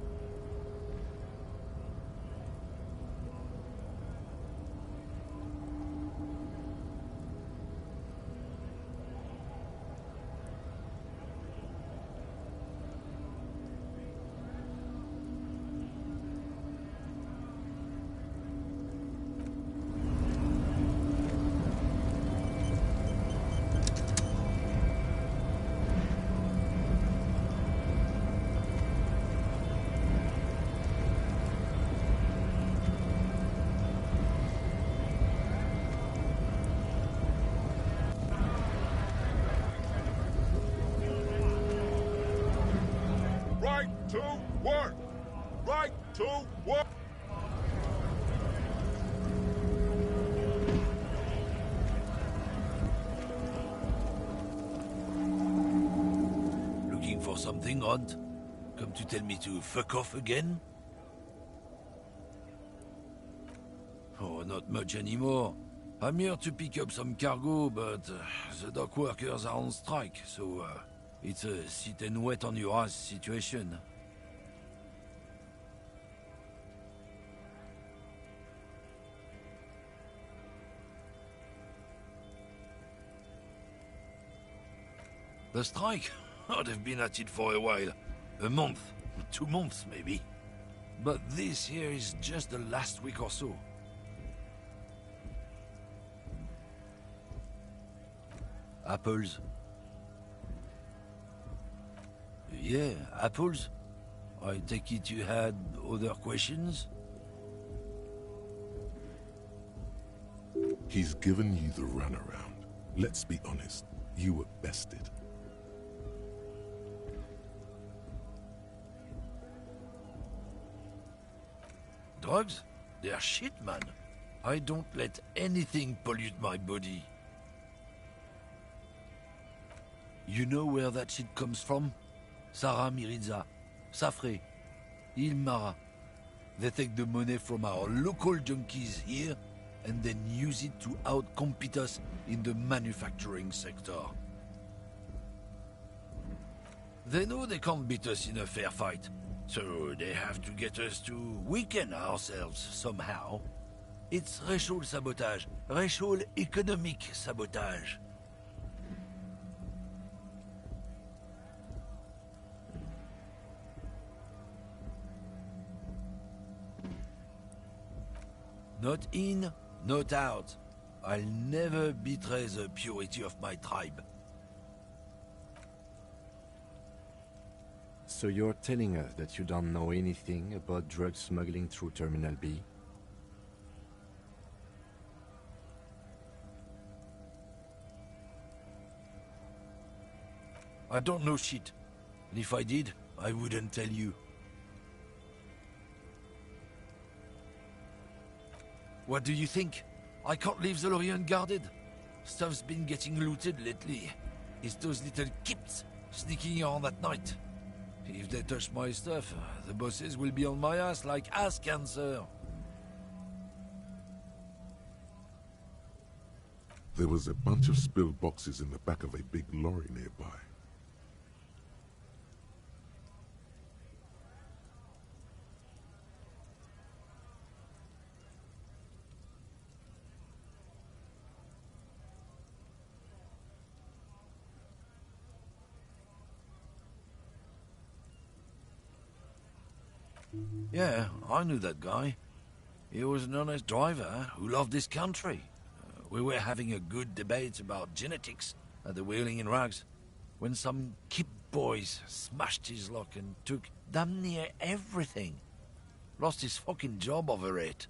Right to work! Right to work! Looking for something, Hunt? Come to tell me to fuck off again? Oh, not much anymore. I'm here to pick up some cargo, but the dock workers are on strike, so it's a sit and wait on your ass situation. The strike? Oh, they've been at it for a while. A month, 2 months maybe. But this here is just the last week or so. Apples? Yeah, apples? I take it you had other questions? He's given you the runaround. Let's be honest, you were bested. Drugs? They're shit, man. I don't let anything pollute my body. You know where that shit comes from? Sarah Miriza, Safre, Ilmara. They take the money from our local junkies here and then use it to outcompete us in the manufacturing sector. They know they can't beat us in a fair fight, so they have to get us to weaken ourselves somehow. It's racial sabotage, racial economic sabotage. Not in, not out. I'll never betray the purity of my tribe. So you're telling us that you don't know anything about drug smuggling through Terminal B? I don't know shit. And if I did, I wouldn't tell you. What do you think? I can't leave the lorry unguarded. Stuff's been getting looted lately. It's those little kips sneaking around at night. If they touch my stuff, the bosses will be on my ass like ass cancer. There was a bunch of spilled boxes in the back of a big lorry nearby. Yeah, I knew that guy. He was an honest driver who loved this country. We were having a good debate about genetics at the Wheeling in Rags when some kip boys smashed his lock and took damn near everything. Lost his fucking job over it.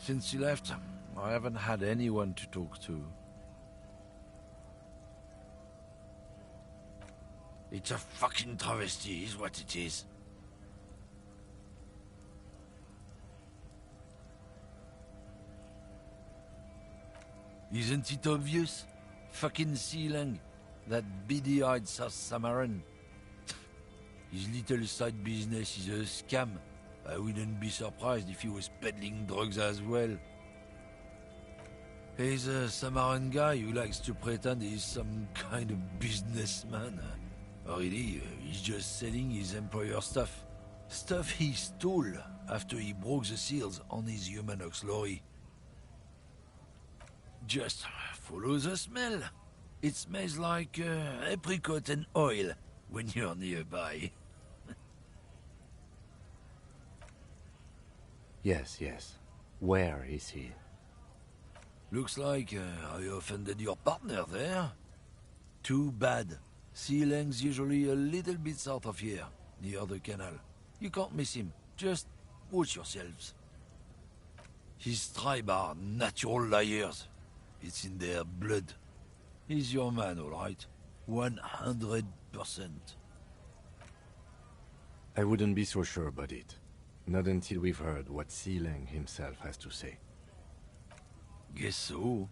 Since you left, I haven't had anyone to talk to. It's a fucking travesty, is what it is. Isn't it obvious? Fucking Sealang, that beady-eyed South Samaran. His little side business is a scam. I wouldn't be surprised if he was peddling drugs as well. He's a Samaran guy who likes to pretend he's some kind of businessman. Really, he's just selling his employer stuff. Stuff he stole after he broke the seals on his Humanox lorry. Just follow the smell. It smells like apricot and oil when you're nearby. Yes. Where is he? Looks like I offended your partner there. Too bad. Sealang's usually a little bit south of here, near the canal. You can't miss him. Just watch yourselves. His tribe are natural liars. It's in their blood. He's your man, all right. 100%. I wouldn't be so sure about it. Not until we've heard what Sealang himself has to say. Guess so.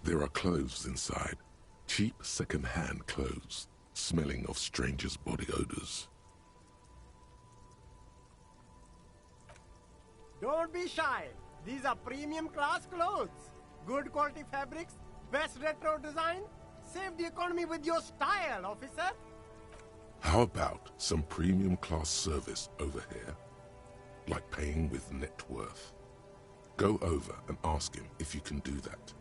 There are clothes inside. Cheap second-hand clothes, smelling of strangers' body odors. Don't be shy. These are premium class clothes. Good quality fabrics, best retro design. Save the economy with your style, officer. How about some premium class service over here? Like paying with net worth. Go over and ask him if you can do that.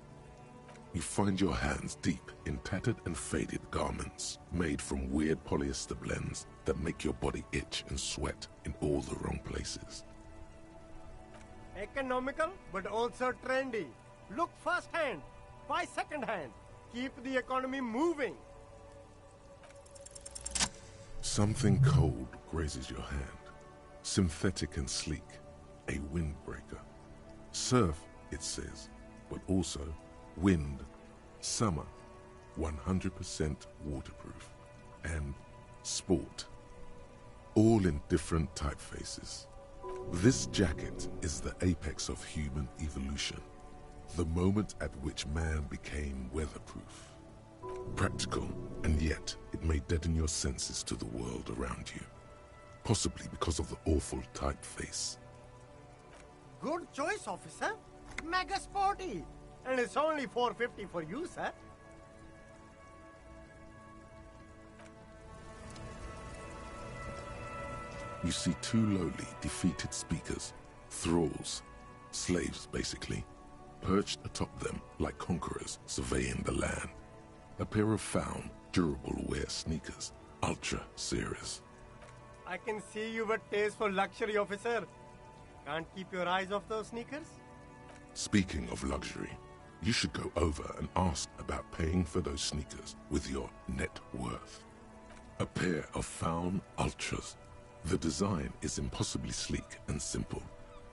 You find your hands deep in tattered and faded garments made from weird polyester blends that make your body itch and sweat in all the wrong places. Economical, but also trendy. Look first-hand, buy second-hand. Keep the economy moving. Something cold grazes your hand. Synthetic and sleek. A windbreaker. Surf, it says, but also wind, summer, 100% waterproof, and sport. All in different typefaces. This jacket is the apex of human evolution. The moment at which man became weatherproof. Practical, and yet it may deaden your senses to the world around you. Possibly because of the awful typeface. Good choice, officer. Mega sporty. And it's only $4.50 for you, sir. You see two lowly, defeated speakers, thralls, slaves basically, perched atop them like conquerors surveying the land. A pair of found, durable wear sneakers, ultra serious. I can see you with taste for luxury, officer. Can't keep your eyes off those sneakers? Speaking of luxury, you should go over and ask about paying for those sneakers with your net worth. A pair of found ultras. The design is impossibly sleek and simple.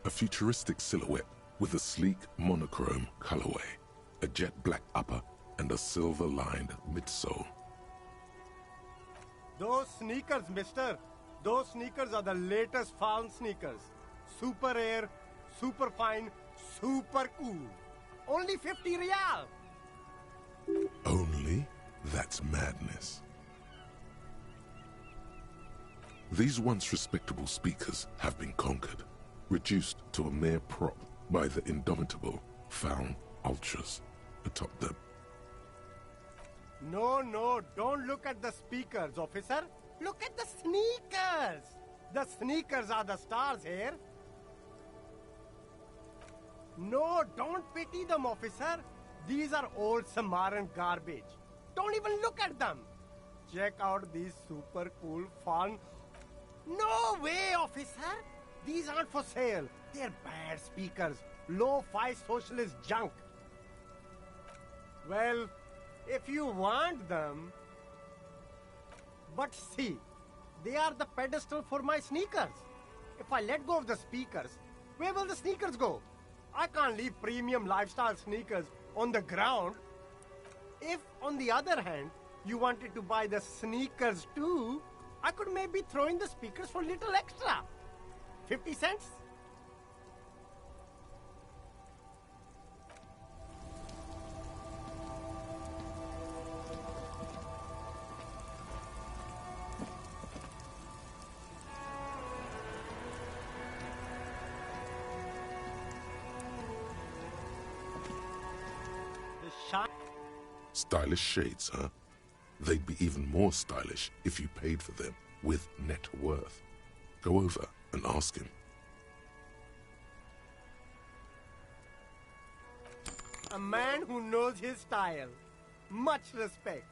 A futuristic silhouette with a sleek monochrome colorway, a jet black upper, and a silver-lined midsole. Those sneakers, mister. Those sneakers are the latest found sneakers. Super air, super fine, super cool. Only 50 real. Only? That's madness. These once respectable speakers have been conquered, reduced to a mere prop by the indomitable found ultras atop them. No, don't look at the speakers, officer. Look at the sneakers. The sneakers are the stars here. No, don't pity them, officer. These are old Samaritan garbage. Don't even look at them. Check out these super cool, fun... No way, officer! These aren't for sale. They're bad speakers. Low-fi socialist junk. Well, if you want them... But see, they are the pedestal for my sneakers. If I let go of the speakers, where will the sneakers go? I can't leave premium lifestyle sneakers on the ground. If, on the other hand, you wanted to buy the sneakers too, I could maybe throw in the speakers for little extra. 50 cents? Stylish shades, huh? They'd be even more stylish if you paid for them with net worth. Go over and ask him. A man who knows his style. Much respect.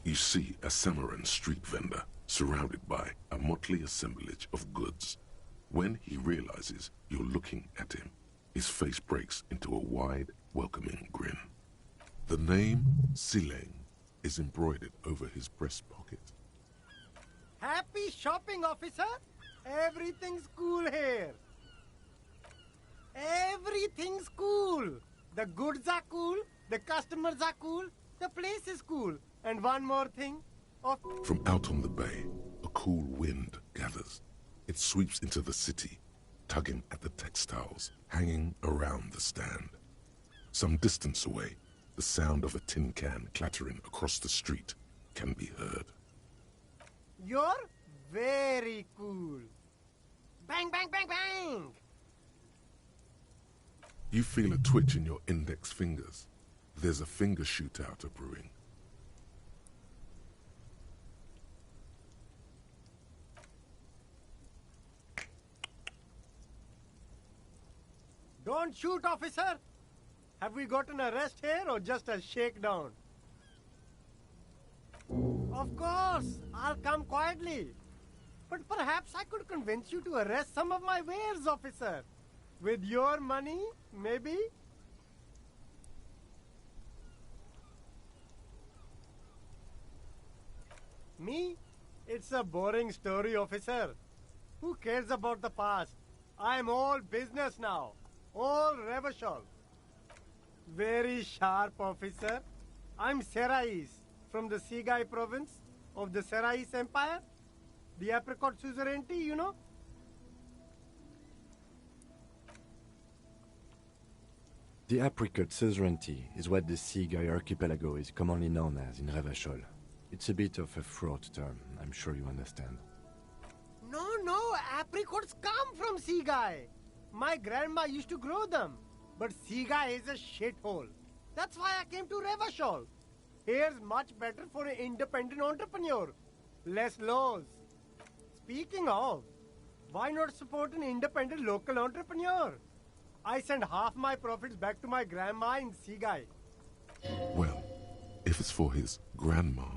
You see a Samaran street vendor surrounded by a motley assemblage of goods. When he realizes you're looking at him, his face breaks into a wide, welcoming grin. The name Sileng is embroidered over his breast pocket. Happy shopping, officer! Everything's cool here. Everything's cool. The goods are cool, the customers are cool, the place is cool. And one more thing. From out on the bay, a cool wind gathers. It sweeps into the city, tugging at the textiles hanging around the stand. Some distance away, the sound of a tin can clattering across the street can be heard. You're very cool. Bang, bang, bang, bang! You feel a twitch in your index fingers. There's a finger shootout brewing. Don't shoot, officer! Have we got an arrest here or just a shakedown? Of course, I'll come quietly. But perhaps I could convince you to arrest some of my wares, officer. With your money, maybe? Me? It's a boring story, officer. Who cares about the past? I'm all business now. All Revachol. Very sharp, officer. I'm Serais, from the Sigai province of the Serais Empire. The apricot suzerainty, you know? The apricot suzerainty is what the Sigai archipelago is commonly known as in Revachol. It's a bit of a fraught term, I'm sure you understand. No, apricots come from Sigai. My grandma used to grow them. But Sigai is a shithole. That's why I came to Revachol. Here's much better for an independent entrepreneur. Less laws. Speaking of, why not support an independent local entrepreneur? I send half my profits back to my grandma in Sigai. Well, if it's for his grandma,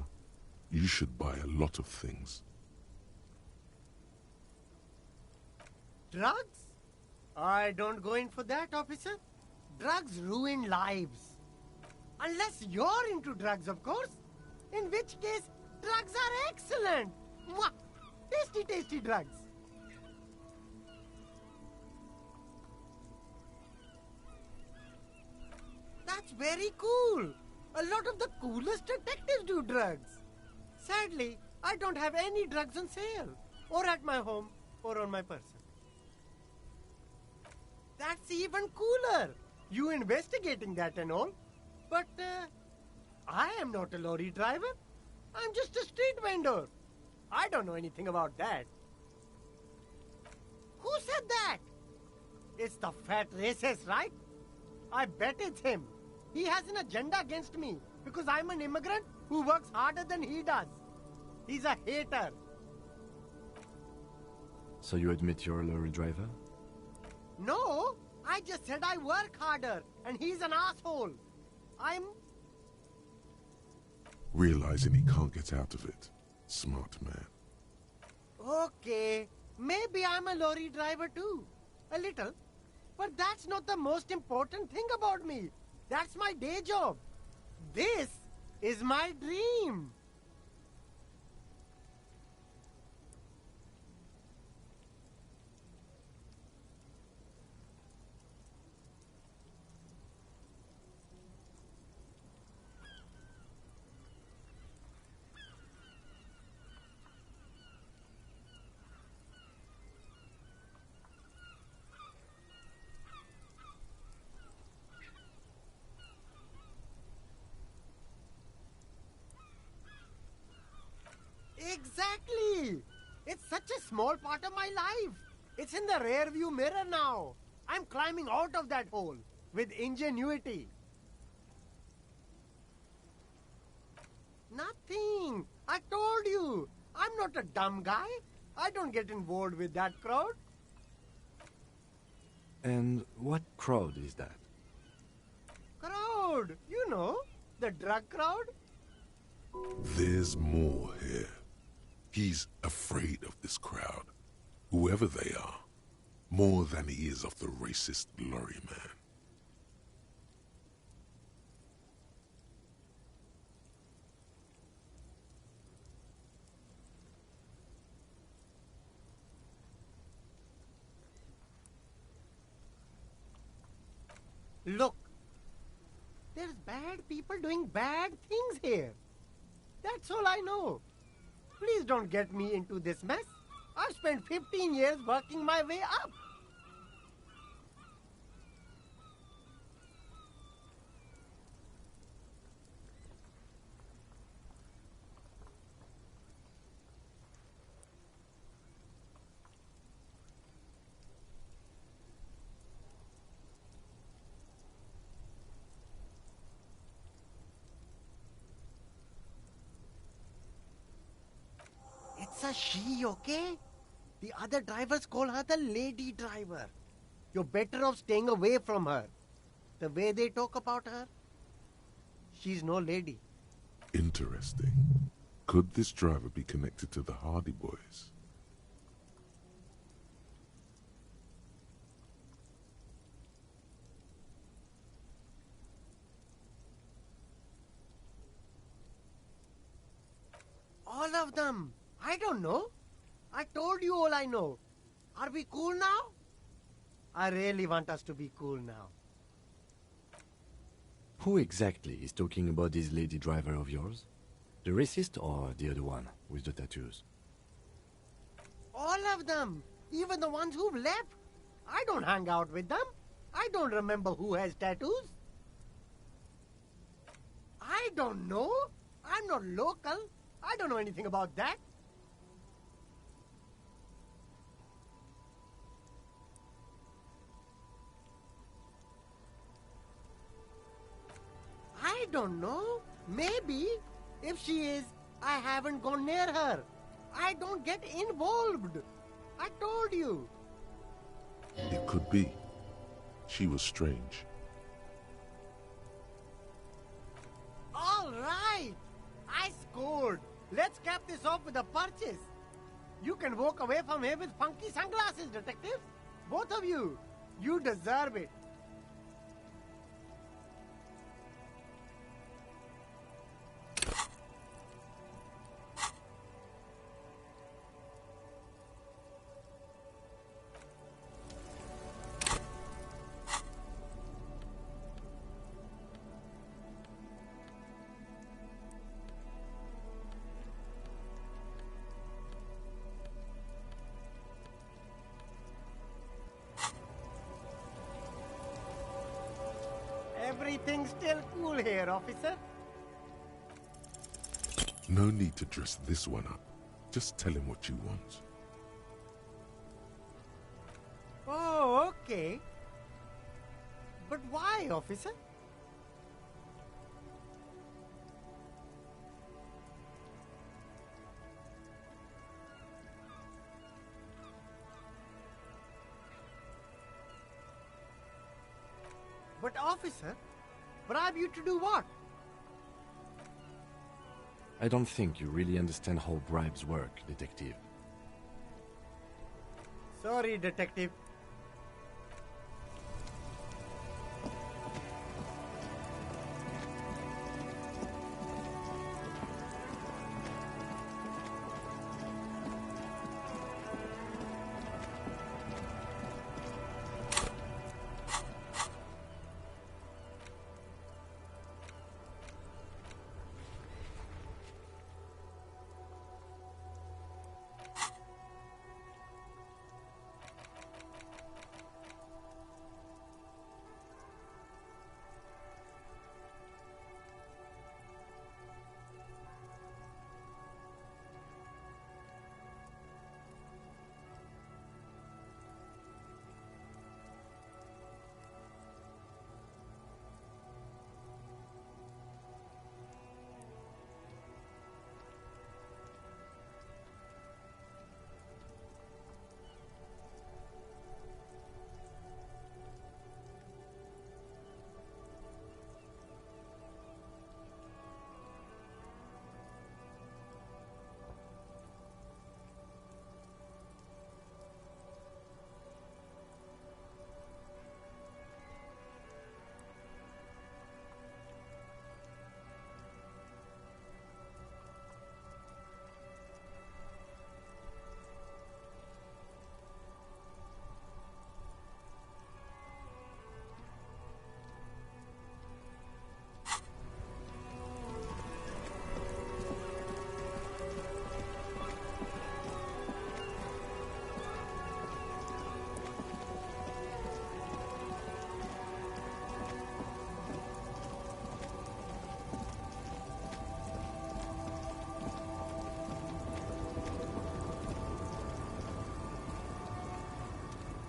you should buy a lot of things. Drugs? I don't go in for that, officer. Drugs ruin lives. Unless you're into drugs, of course. In which case, drugs are excellent. Mwah! Tasty, tasty drugs. That's very cool. A lot of the coolest detectives do drugs. Sadly, I don't have any drugs on sale, or at my home, or on my person. That's even cooler. You investigating that and all. But I am not a lorry driver. I'm just a street vendor. I don't know anything about that. Who said that? It's the fat racist, right? I bet it's him. He has an agenda against me because I'm an immigrant who works harder than he does. He's a hater. So you admit you're a lorry driver? No, I just said I work harder and he's an asshole. I'm... Realizing he can't get out of it. Smart man. Okay, maybe I'm a lorry driver too. A little. But that's not the most important thing about me. That's my day job. This is my dream. Exactly! It's such a small part of my life. It's in the rear view mirror now. I'm climbing out of that hole with ingenuity. Nothing. I told you. I'm not a dumb guy. I don't get involved with that crowd. And what crowd is that? Crowd? You know, the drug crowd. There's more here. He's afraid of this crowd, whoever they are, more than he is of the racist lorry man. Look, there's bad people doing bad things here. That's all I know. Please don't get me into this mess. I've spent 15 years working my way up. It's a she, okay? The other drivers call her the lady driver. You're better off staying away from her. The way they talk about her, she's no lady. Interesting. Could this driver be connected to the Hardy Boys? All of them. I don't know. I told you all I know. Are we cool now? I really want us to be cool now. Who exactly is talking about this lady driver of yours? The racist or the other one with the tattoos? All of them. Even the ones who've left. I don't hang out with them. I don't remember who has tattoos. I don't know. I'm not local. I don't know anything about that. I don't know. Maybe. If she is, I haven't gone near her. I don't get involved. I told you. It could be. She was strange. All right! I scored! Let's cap this off with a purchase. You can walk away from here with funky sunglasses, detective. Both of you. You deserve it. Everything's still cool here, officer. No need to dress this one up. Just tell him what you want. Oh, okay. But why, officer? But officer, bribe you to do what? I don't think you really understand how bribes work, detective. Sorry, detective.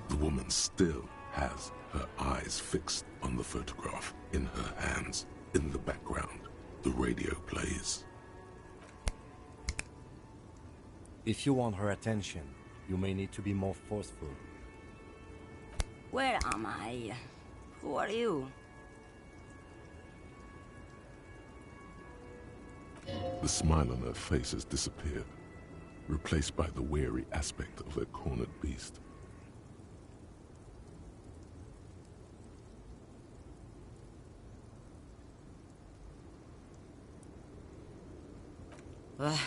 The woman still has her eyes fixed on the photograph in her hands. In the background, the radio plays. If you want her attention, you may need to be more forceful. Where am I? Who are you? The smile on her face has disappeared, replaced by the weary aspect of a cornered beast.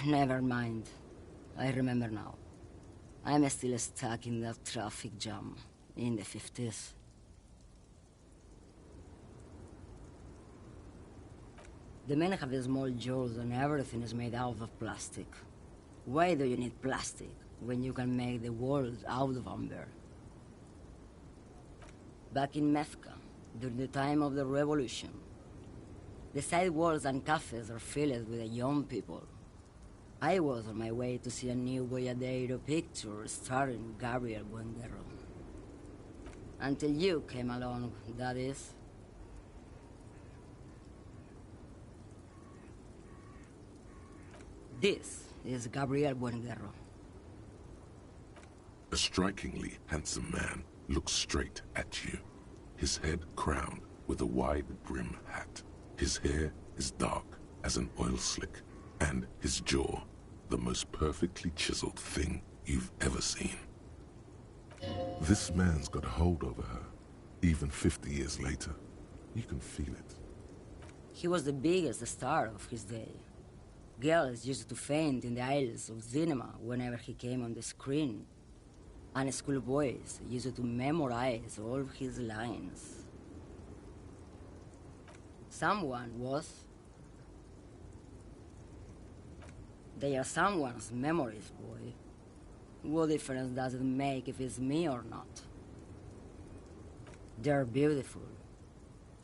Never mind. I remember now. I'm still stuck in that traffic jam in the 50s. The men have small jaws and everything is made out of plastic. Why do you need plastic when you can make the world out of amber? Back in Mefka, during the time of the revolution, the sidewalks and cafes are filled with young people. I was on my way to see a new Boyadero picture starring Gabriel Buendero. Until you came along, that is. This is Gabriel Buendero. A strikingly handsome man looks straight at you. his head crowned with a wide brim hat. His hair is dark as an oil slick, and his jaw the most perfectly chiseled thing you've ever seen. This man's got a hold over her, even 50 years later. You can feel it. He was the biggest star of his day. Girls used to faint in the aisles of cinema whenever he came on the screen. And schoolboys used to memorize all of his lines. Someone was. They are someone's memories, boy. What difference does it make if it's me or not? They're beautiful.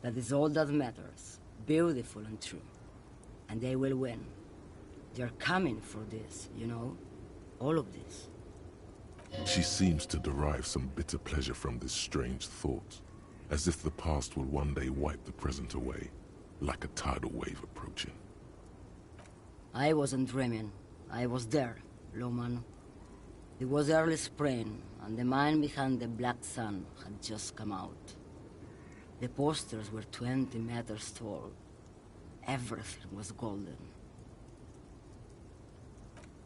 That is all that matters. Beautiful and true. And they will win. They're coming for this, you know? All of this. She seems to derive some bitter pleasure from this strange thought, as if the past will one day wipe the present away, like a tidal wave approaching. I wasn't dreaming. I was there, Lowman. It was early spring, and the mine behind the black sun had just come out. The posters were 20 meters tall. Everything was golden.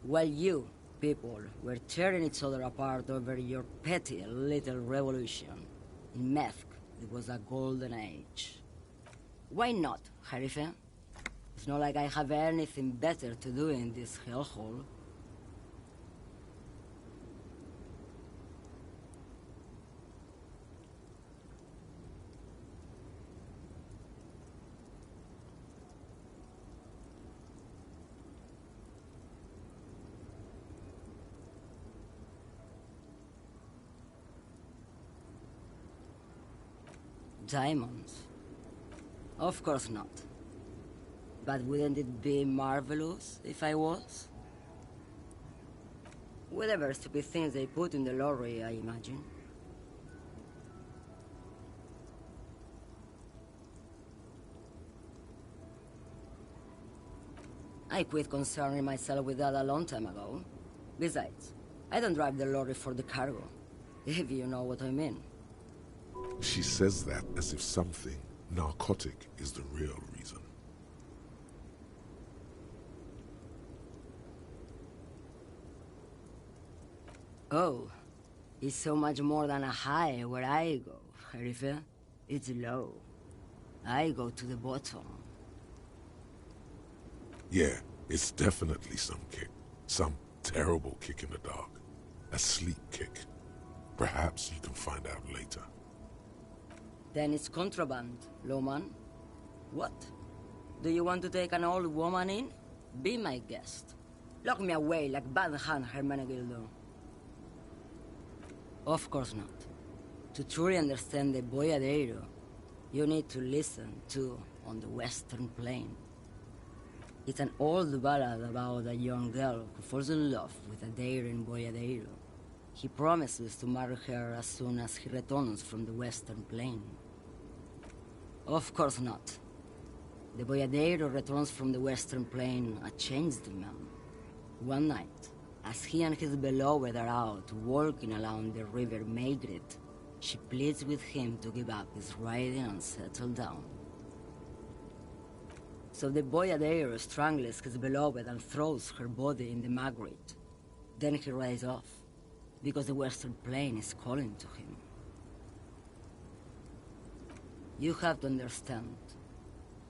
While you, people, were tearing each other apart over your petty little revolution, in Methk, it was a golden age. Why not, Harife? It's not like I have anything better to do in this hellhole. Diamonds? Of course not. But wouldn't it be marvelous if I was? Whatever stupid things they put in the lorry, I imagine. I quit concerning myself with that a long time ago. Besides, I don't drive the lorry for the cargo, if you know what I mean. She says that as if something narcotic is the real reason. Oh, it's so much more than a high where I go, Harife. It's low. I go to the bottom. Yeah, it's definitely some kick. Some terrible kick in the dark. A sleep kick. Perhaps you can find out later. Then it's contraband, Lowman. What? Do you want to take an old woman in? Be my guest. Lock me away like Bad Hand Hermenegildo. Of course not. To truly understand the Boyadero, you need to listen to On the Western Plain. It's an old ballad about a young girl who falls in love with a daring Boyadero. He promises to marry her as soon as he returns from the Western Plain. Of course not. The Boyadero returns from the Western Plain a changed man. One night, as he and his beloved are out walking along the river Maygrit, she pleads with him to give up his riding and settle down. So the Boyadero strangles his beloved and throws her body in the Magritte. Then he rides off, because the Western Plain is calling to him. You have to understand,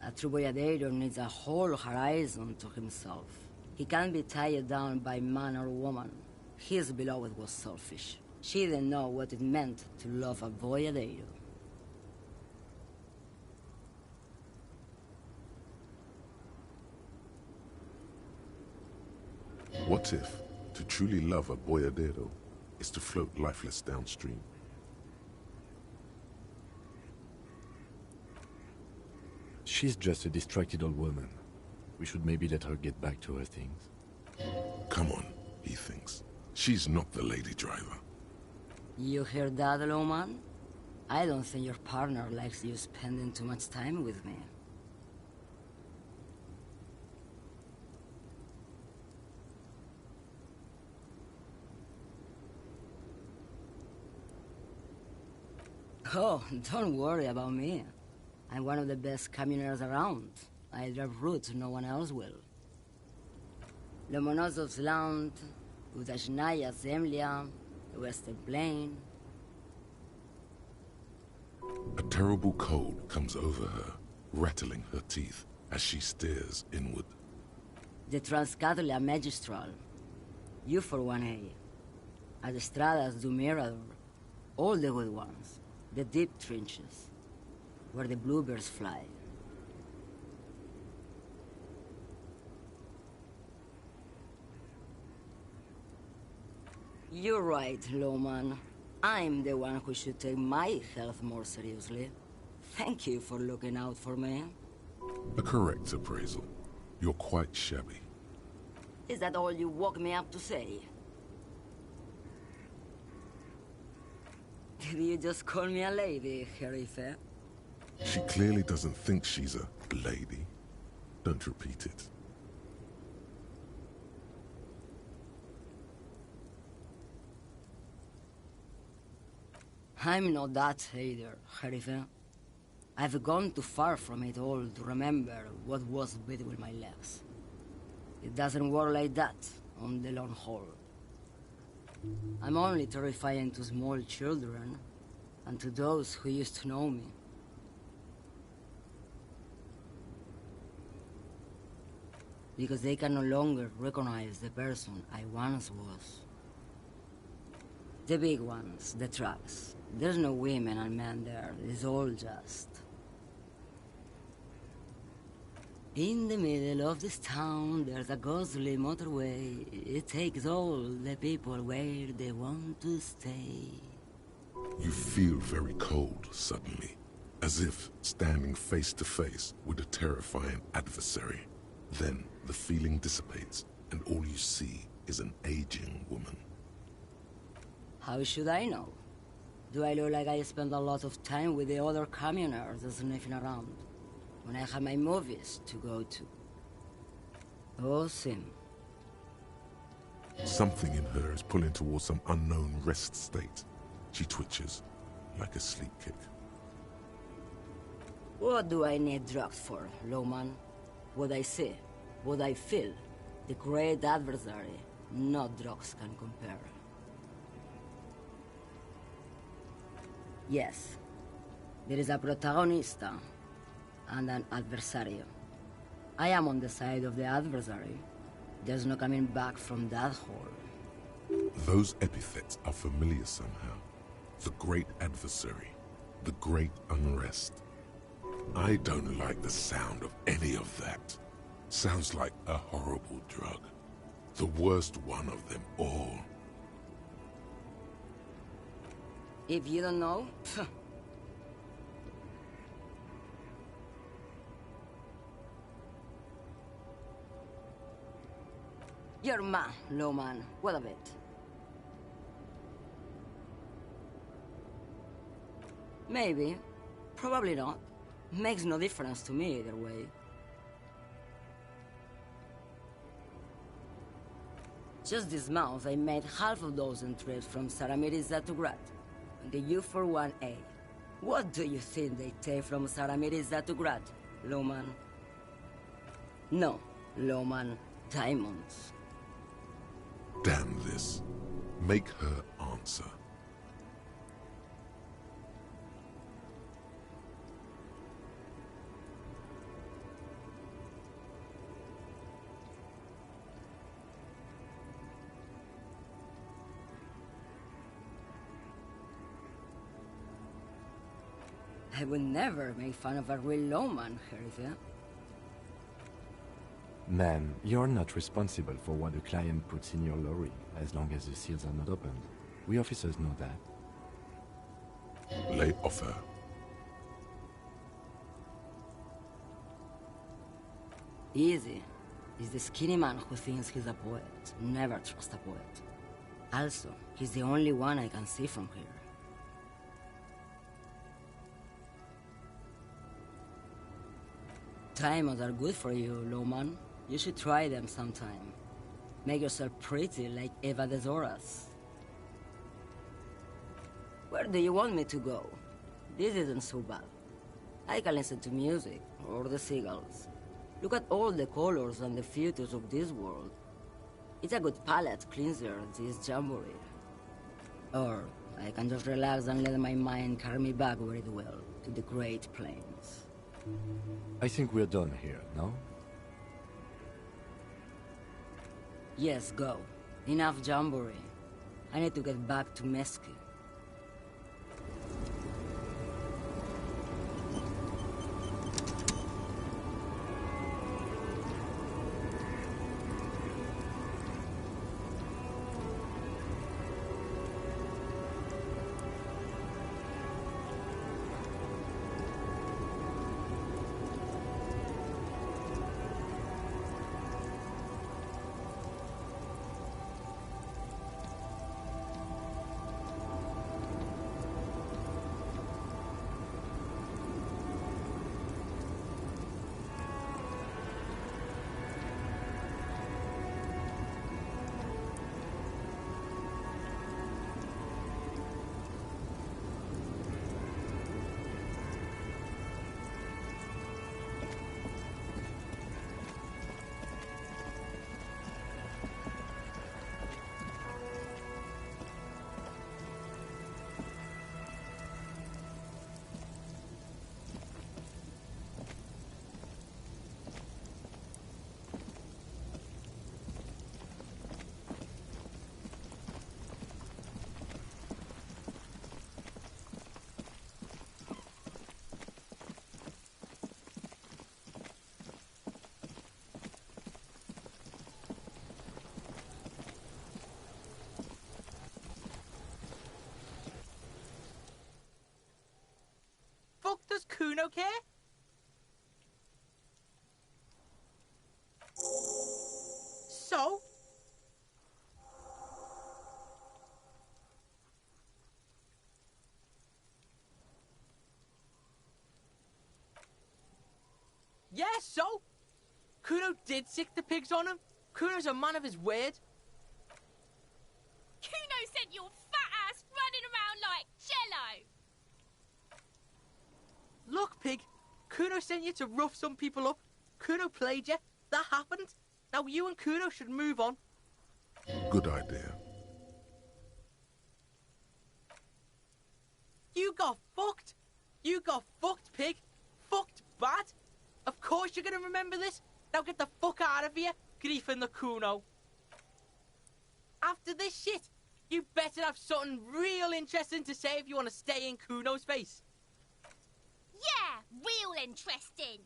a true Boyadero needs a whole horizon to himself. He can't be tied down by man or woman. His beloved was selfish. She didn't know what it meant to love a Boyadero. What if to truly love a Boyadero is to float lifeless downstream? She's just a distracted old woman. We should maybe let her get back to her things. Come on, he thinks. She's not the lady driver. You hear that, Lowman? I don't think your partner likes you spending too much time with me. Oh, don't worry about me. I'm one of the best communers around. I drive routes no one else will. Lomonosov's Land, Udajnaya Zemlya, the Western Plain. A terrible cold comes over her, rattling her teeth as she stares inward. The Transcatolia Magistral. You for 1A. Adestradas do Mirador. All the good ones. The deep trenches. Where the bluebirds fly. You're right, Lowman. I'm the one who should take my health more seriously. Thank you for looking out for me. A correct appraisal. You're quite shabby. Is that all you woke me up to say? Did you just call me a lady, Herife? She clearly doesn't think she's a lady. Don't repeat it. I'm not that either, Herife. I've gone too far from it all to remember what was between my legs. It doesn't work like that on the long haul. I'm only terrifying to small children and to those who used to know me. Because they can no longer recognize the person I once was. The big ones, the trucks. There's no women and men there. It's all just... In the middle of this town, there's a ghostly motorway. It takes all the people where they want to stay. You feel very cold suddenly, as if standing face to face with a terrifying adversary. Then the feeling dissipates, and all you see is an aging woman. How should I know? Do I look like I spend a lot of time with the other communers sniffing around? When I have my movies to go to. Oh, Sim. Something in her is pulling towards some unknown rest state. She twitches, like a sleep kick. What do I need drugs for, Lowman? What I see, what I feel. The great adversary, no drugs can compare. Yes, there is a protagonista and an adversario. I am on the side of the adversary. There's no coming back from that hole. Those epithets are familiar somehow. The great adversary, the great unrest. I don't like the sound of any of that. Sounds like a horrible drug. The worst one of them all. If you don't know, you're mad, Lowman. What of it? Maybe. Probably not. Makes no difference to me either way. Just this month, I made half a dozen trips from Saramiriza to Grad, on the U41A. What do you think they take from Saramiriza to Grad, Lowman? No, Lowman, diamonds. Damn this. Make her answer. I would never make fun of a real lawman, Herife. Ma'am, you're not responsible for what a client puts in your lorry, as long as the seals are not opened. We officers know that. Lay off her. Easy. He's the skinny man who thinks he's a poet. Never trust a poet. Also, he's the only one I can see from here. Diamonds are good for you, Lowman. You should try them sometime. Make yourself pretty like Eva de Zoras. Where do you want me to go? This isn't so bad. I can listen to music, or the seagulls. Look at all the colors and the features of this world. It's a good palate cleanser, this jamboree. Or I can just relax and let my mind carry me back where it will, to the Great Plains. I think we're done here, no? Yes, go. Enough jamboree. I need to get back to Mesky. Does Kuno care? So? Yeah, so? Kuno did sick the pigs on him. Kuno's a man of his word. Kuno sent your fat ass running around like jello. Look, pig. Kuno sent you to rough some people up. Kuno played you. That happened. Now you and Kuno should move on. Good idea. You got fucked. You got fucked, pig. Fucked bad. Of course you're gonna remember this. Now get the fuck out of here, griefing the Kuno. After this shit, you better have something real interesting to say if you want to stay in Kuno's face. Yeah, real interesting.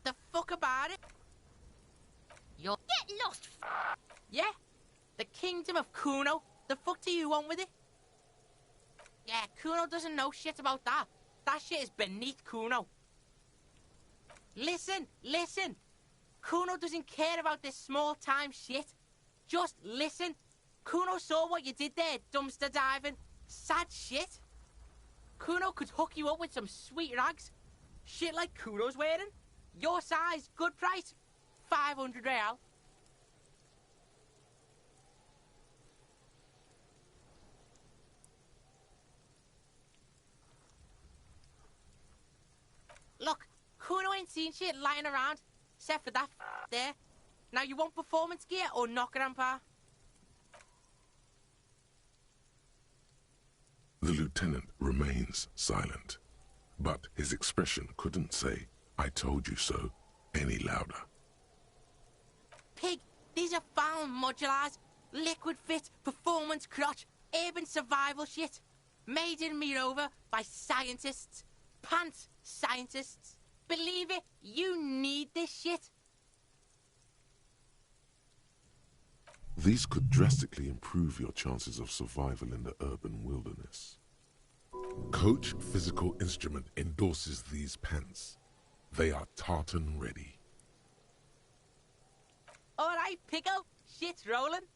The fuck about it? You'll get lost. Yeah? The kingdom of Kuno? The fuck do you want with it? Yeah, Kuno doesn't know shit about that. That shit is beneath Kuno. Listen. Kuno doesn't care about this small-time shit. Just listen. Kuno saw what you did there, dumpster diving. Sad shit. Kuno could hook you up with some sweet rags. Shit like Kuno's wearing. Your size, good price. 500 real. Look, Kuno ain't seen shit lying around, except for that there. Now you want performance gear or not, Grandpa? The lieutenant remains silent, but his expression couldn't say, "I told you so," any louder. Pig, these are foul modulars. Liquid fit, performance crotch, urban survival shit. Made in Mirova by scientists. Pants scientists. Believe it, you need this shit. These could drastically improve your chances of survival in the urban wilderness. Coach Physical Instrument endorses these pants. They are tartan ready. All right, Pico. Shit's rolling.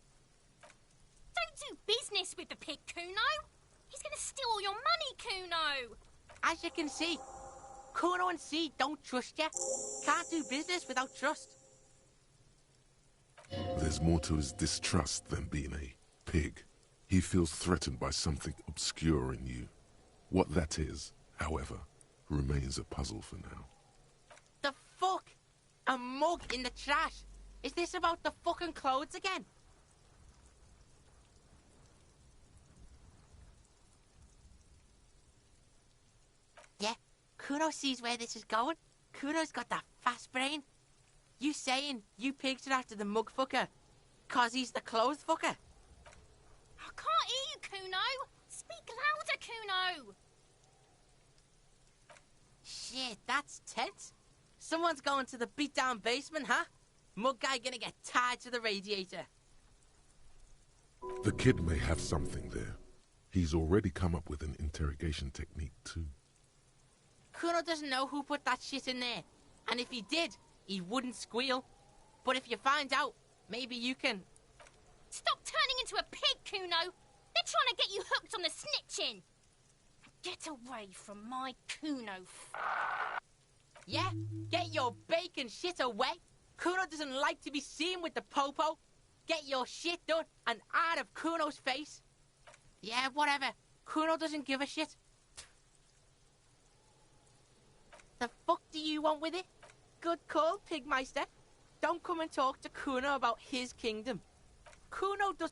Don't do business with the pig, Kuno. He's gonna steal all your money, Kuno. As you can see, Kuno and C don't trust you. Can't do business without trust. There's more to his distrust than being a pig. He feels threatened by something obscure in you. What that is, however, remains a puzzle for now. The fuck? A mug in the trash? Is this about the fucking clothes again? Yeah, Kuno sees where this is going. Kuno's got that fast brain. You saying you picked it after the mug fucker? 'Cause he's the clothes fucker? I can't hear you, Kuno. Speak louder, Kuno. Shit, that's tense. Someone's going to the beat-down basement, huh? Mug guy gonna get tied to the radiator. The kid may have something there. He's already come up with an interrogation technique too. Kuno doesn't know who put that shit in there. And if he did, he wouldn't squeal. But if you find out, maybe you can... Stop turning into a pig, Kuno. They're trying to get you hooked on the snitching. Get away from my Kuno. Yeah? Get your bacon shit away. Kuno doesn't like to be seen with the popo. Get your shit done and out of Kuno's face. Yeah, whatever. Kuno doesn't give a shit. The fuck do you want with it? Good call, Pigmeister. Don't come and talk to Kuno about his kingdom. Kuno does...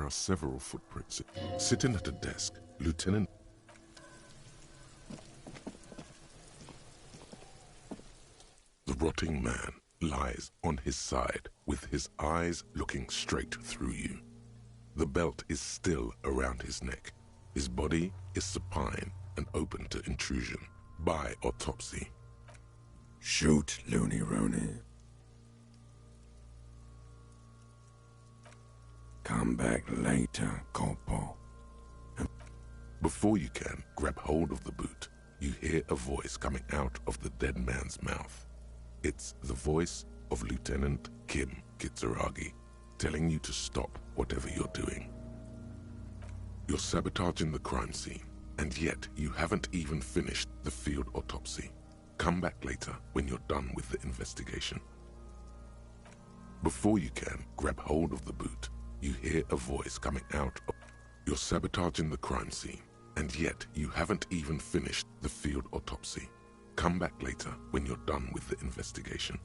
are several footprints. Sitting at a desk, Lieutenant... The rotting man lies on his side with his eyes looking straight through you. The belt is still around his neck. His body is supine and open to intrusion by autopsy. Shoot, Looney Rooney. Come back later, Corporal. Before you can grab hold of the boot, you hear a voice coming out of the dead man's mouth. It's the voice of Lieutenant Kim Kitsuragi, telling you to stop whatever you're doing. You're sabotaging the crime scene, and yet you haven't even finished the field autopsy. Come back later when you're done with the investigation. Before you can grab hold of the boot, you hear a voice coming out of... You're sabotaging the crime scene, and yet you haven't even finished the field autopsy. Come back later when you're done with the investigation.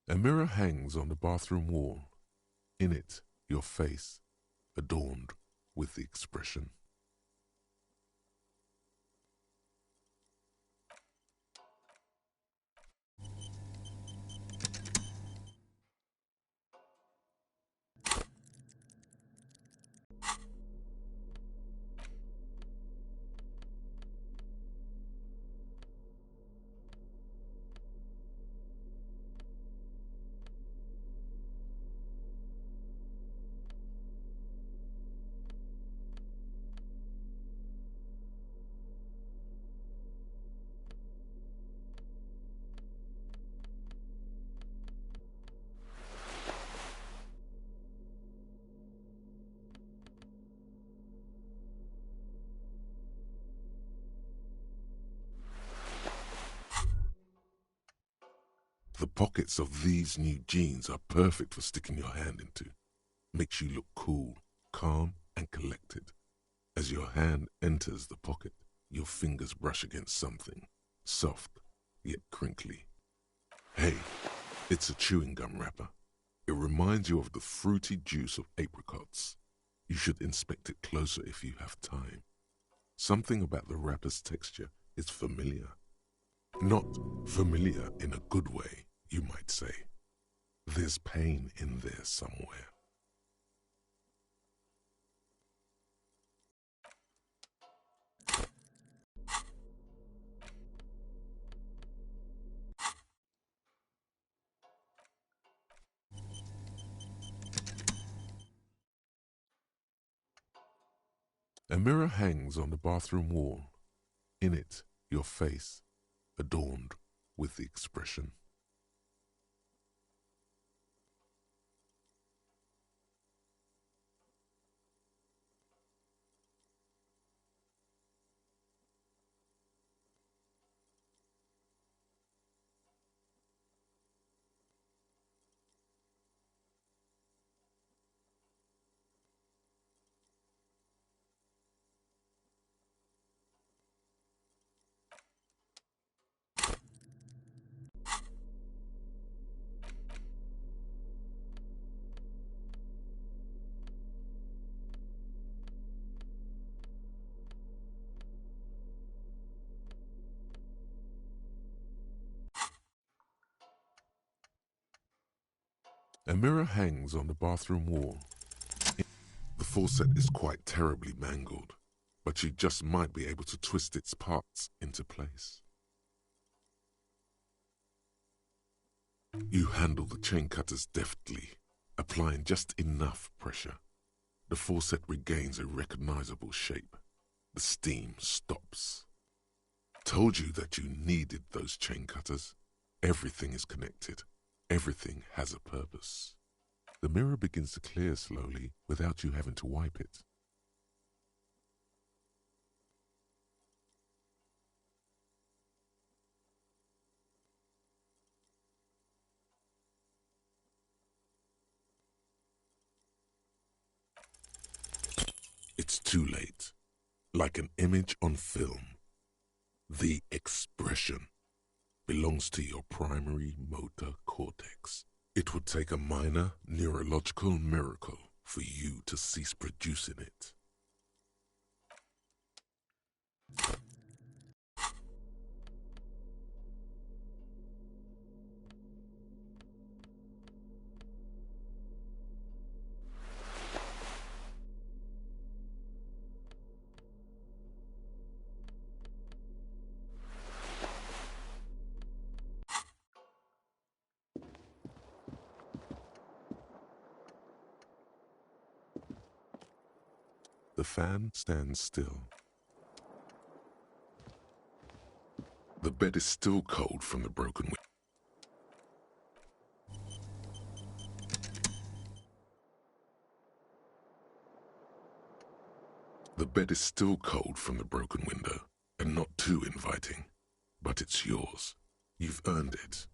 A mirror hangs on the bathroom wall. In it, your face, adorned with the expression. The pockets of these new jeans are perfect for sticking your hand into. Makes you look cool, calm, and collected. As your hand enters the pocket, your fingers brush against something, soft, yet crinkly. Hey, it's a chewing gum wrapper. It reminds you of the fruity juice of apricots. You should inspect it closer if you have time. Something about the wrapper's texture is familiar. Not familiar in a good way, you might say. There's pain in there somewhere. A mirror hangs on the bathroom wall. In it, your face, adorned with the expression. A mirror hangs on the bathroom wall. The faucet is quite terribly mangled, but you just might be able to twist its parts into place. You handle the chain cutters deftly, applying just enough pressure. The faucet regains a recognizable shape. The steam stops. Told you that you needed those chain cutters. Everything is connected. Everything has a purpose. The mirror begins to clear slowly without you having to wipe it. It's too late. Like an image on film. The expression belongs to your primary motor cortex. It would take a minor neurological miracle for you to cease producing it. The fan stands still. The bed is still cold from the broken window. The bed is still cold from the broken window, and not too inviting. But it's yours. You've earned it.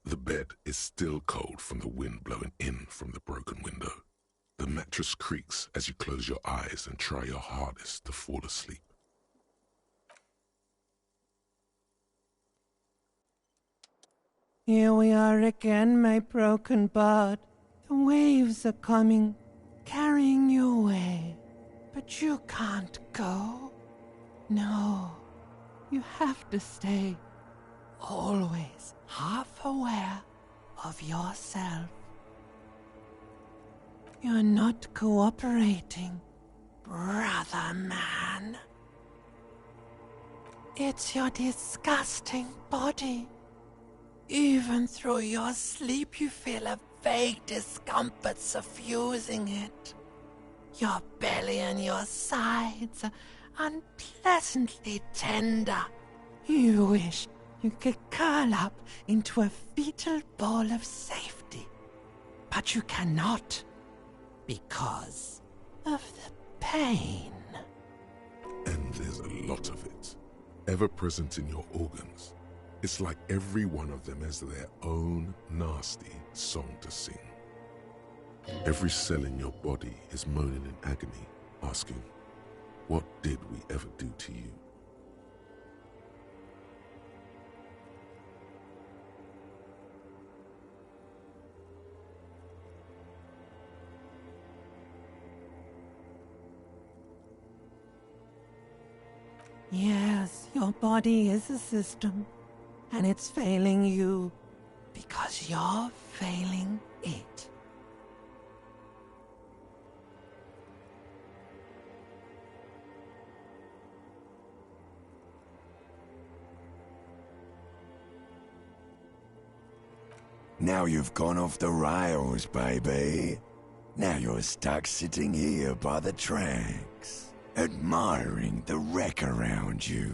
The bed is still cold from the wind blowing in from the broken window. The mattress creaks as you close your eyes and try your hardest to fall asleep. Here we are again, my broken bud. The waves are coming, carrying you away. But you can't go. No, you have to stay. Always half aware of yourself. You're not cooperating, brother man. It's your disgusting body. Even through your sleep you feel a vague discomfort suffusing it. Your belly and your sides are unpleasantly tender. You wish you could curl up into a fetal ball of safety. But you cannot, because of the pain. And there's a lot of it. ever present in your organs. It's like every one of them has their own nasty song to sing. Every cell in your body is moaning in agony, asking, what did we ever do to you? Yes, your body is a system, and it's failing you because you're failing it. Now you've gone off the rails, baby. Now you're stuck sitting here by the tracks, admiring the wreck around you.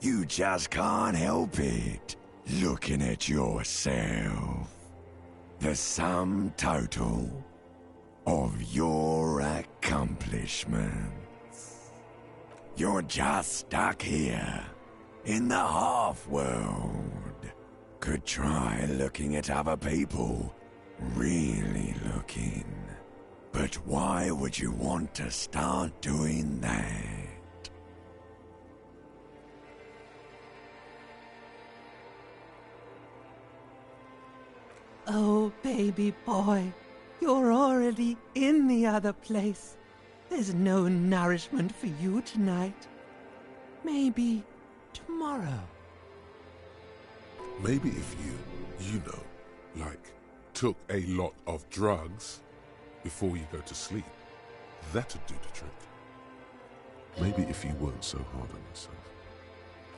You just can't help it, looking at yourself. The sum total of your accomplishments. You're just stuck here, in the half-world. Could try looking at other people, really looking. But why would you want to start doing that? Oh, baby boy, you're already in the other place. There's no nourishment for you tonight. Maybe tomorrow. Maybe if you took a lot of drugs before you go to sleep, that'd do the trick. Maybe if you weren't so hard on yourself.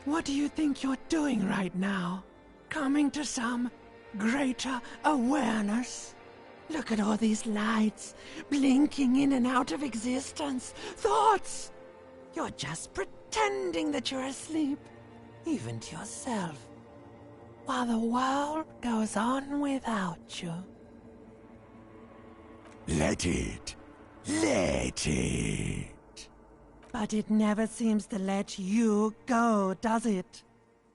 What do you think you're doing right now? Coming to some greater awareness? Look at all these lights, blinking in and out of existence. Thoughts! You're just pretending that you're asleep, even to yourself, while the world goes on without you. Let it. Let it. But it never seems to let you go, does it?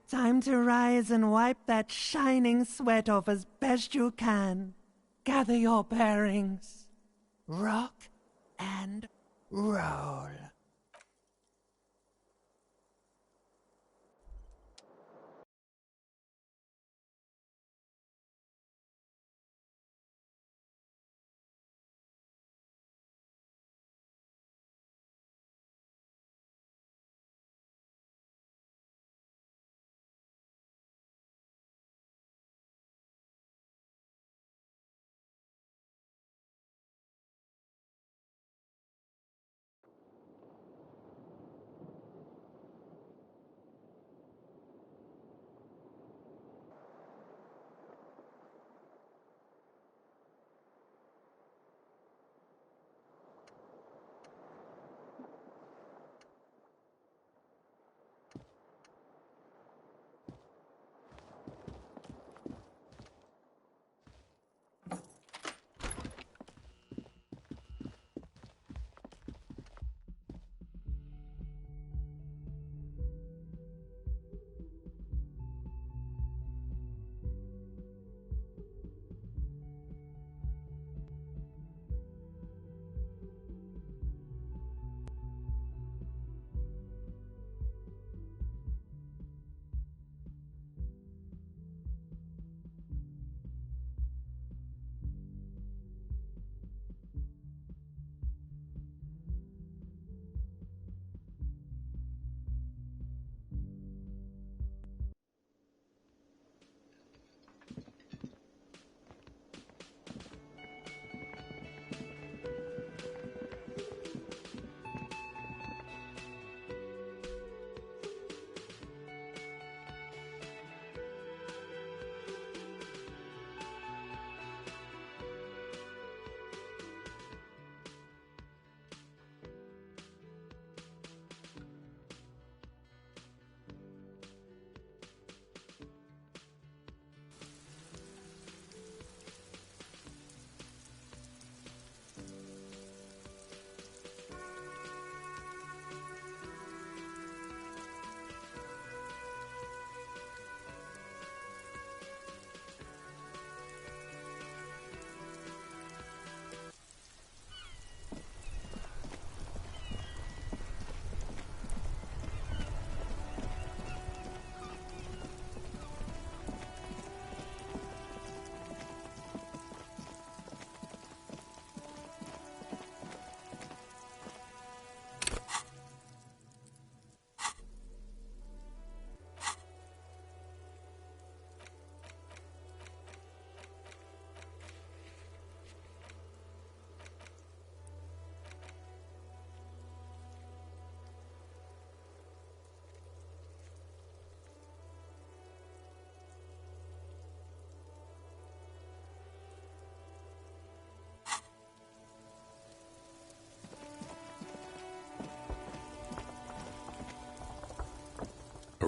Time to rise and wipe that shining sweat off as best you can. Gather your bearings. Rock and roll.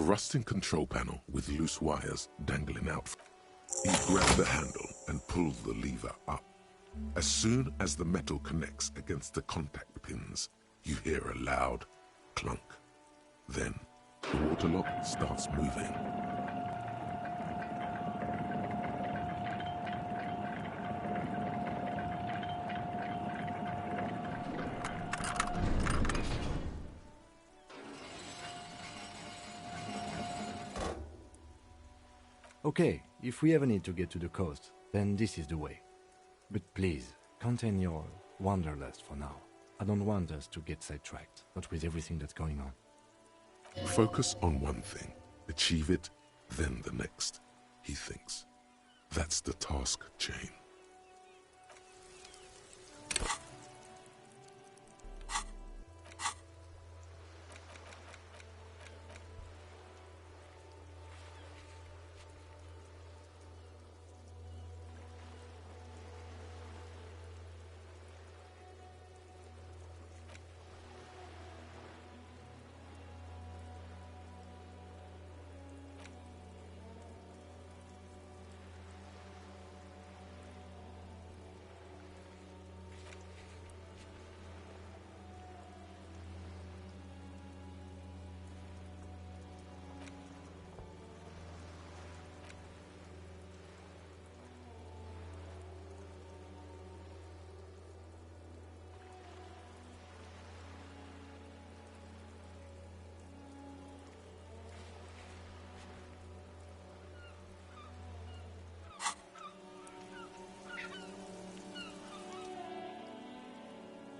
rusting control panel with loose wires dangling out. You grab the handle and pull the lever up. As soon as the metal connects against the contact pins, you hear a loud clunk. Then, the water lock starts moving. Okay, if we ever need to get to the coast, then this is the way. But please, contain your wanderlust for now. I don't want us to get sidetracked, not with everything that's going on. Focus on one thing, achieve it, then the next, he thinks. That's the task chain.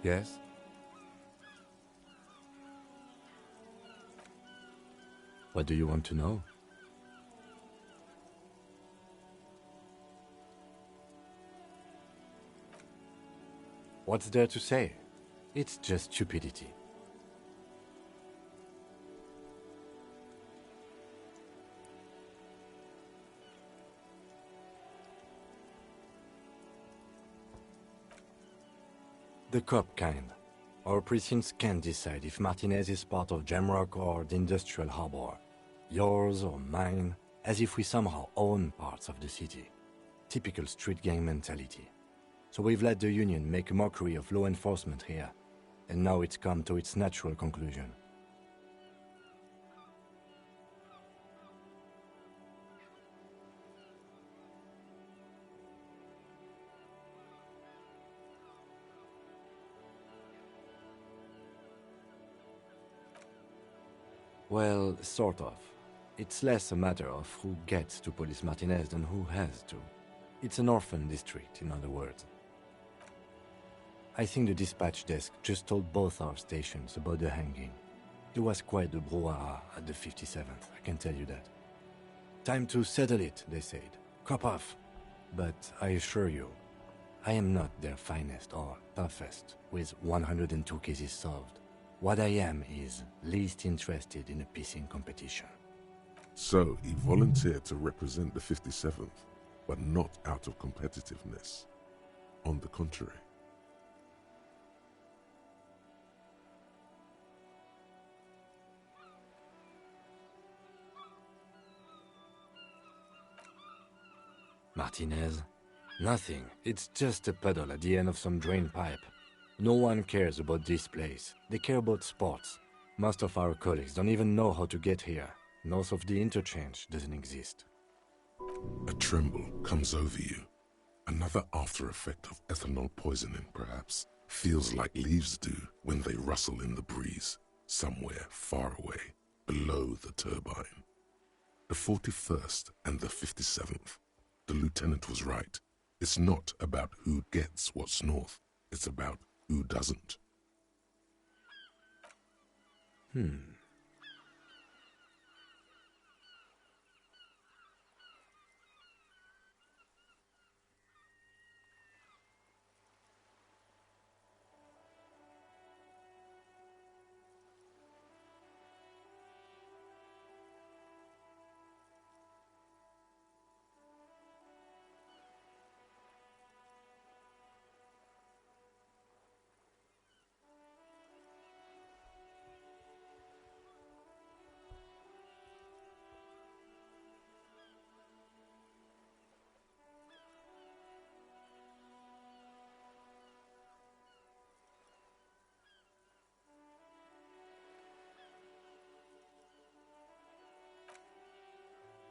Yes? What do you want to know? What's there to say? It's just stupidity. The cop kind. Our precincts can't decide if Martinez is part of Jamrock or the Industrial Harbor. Yours or mine, as if we somehow own parts of the city. Typical street gang mentality. So we've let the Union make a mockery of law enforcement here, and now it's come to its natural conclusion. Well, sort of. It's less a matter of who gets to police Martinez than who has to. It's an orphan district, in other words. I think the dispatch desk just told both our stations about the hanging. There was quite the brouhaha at the 57th, I can tell you that. Time to settle it, they said. Cop off. But I assure you, I am not their finest or toughest, with 102 cases solved. What I am is least interested in a pissing competition. So he volunteered to represent the 57th, but not out of competitiveness. On the contrary. Martinez? Nothing. It's just a puddle at the end of some drain pipe. No one cares about this place. They care about sports. Most of our colleagues don't even know how to get here. North of the interchange doesn't exist. A tremble comes over you. Another after effect of ethanol poisoning, perhaps. Feels like leaves do when they rustle in the breeze, somewhere far away, below the turbine. The 41st and the 57th. The lieutenant was right. It's not about who gets what's north. It's about who doesn't.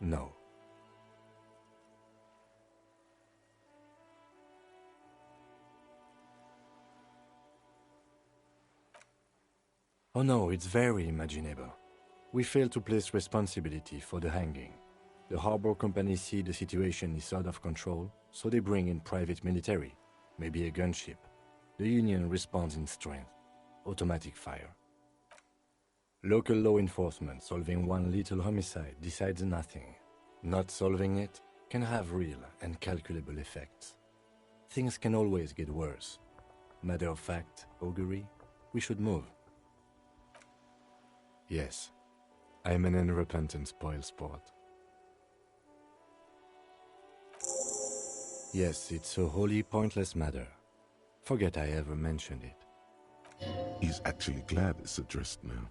No. Oh no, it's very imaginable. We fail to place responsibility for the hanging. The harbor company see the situation is out of control, so they bring in private military, maybe a gunship. The Union responds in strength, automatic fire. Local law enforcement solving one little homicide decides nothing. Not solving it can have real and calculable effects. Things can always get worse. Matter of fact, augury, we should move. Yes, I'm an unrepentant spoilsport. Yes, it's a wholly pointless matter. Forget I ever mentioned it. He's actually glad it's addressed now.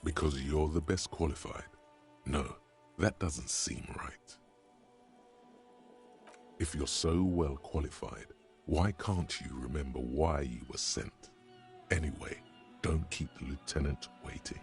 Because you're the best qualified? No, that doesn't seem right. If you're so well qualified, why can't you remember why you were sent? Anyway, don't keep the lieutenant waiting.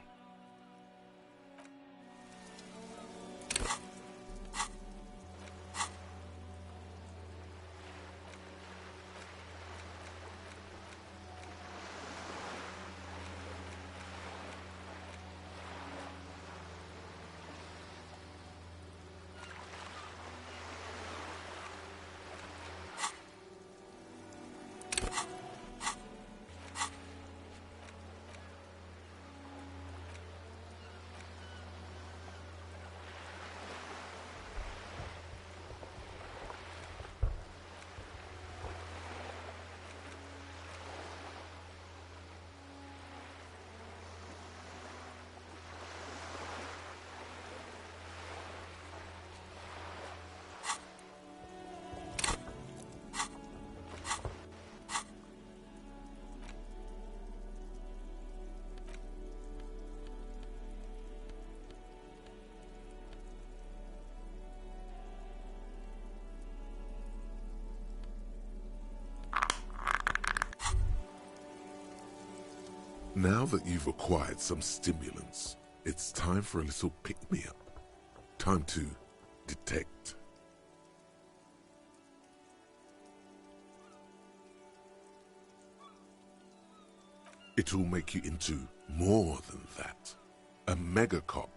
Now that you've acquired some stimulants, it's time for a little pick-me-up. Time to detect. It'll make you into more than that. A mega cop.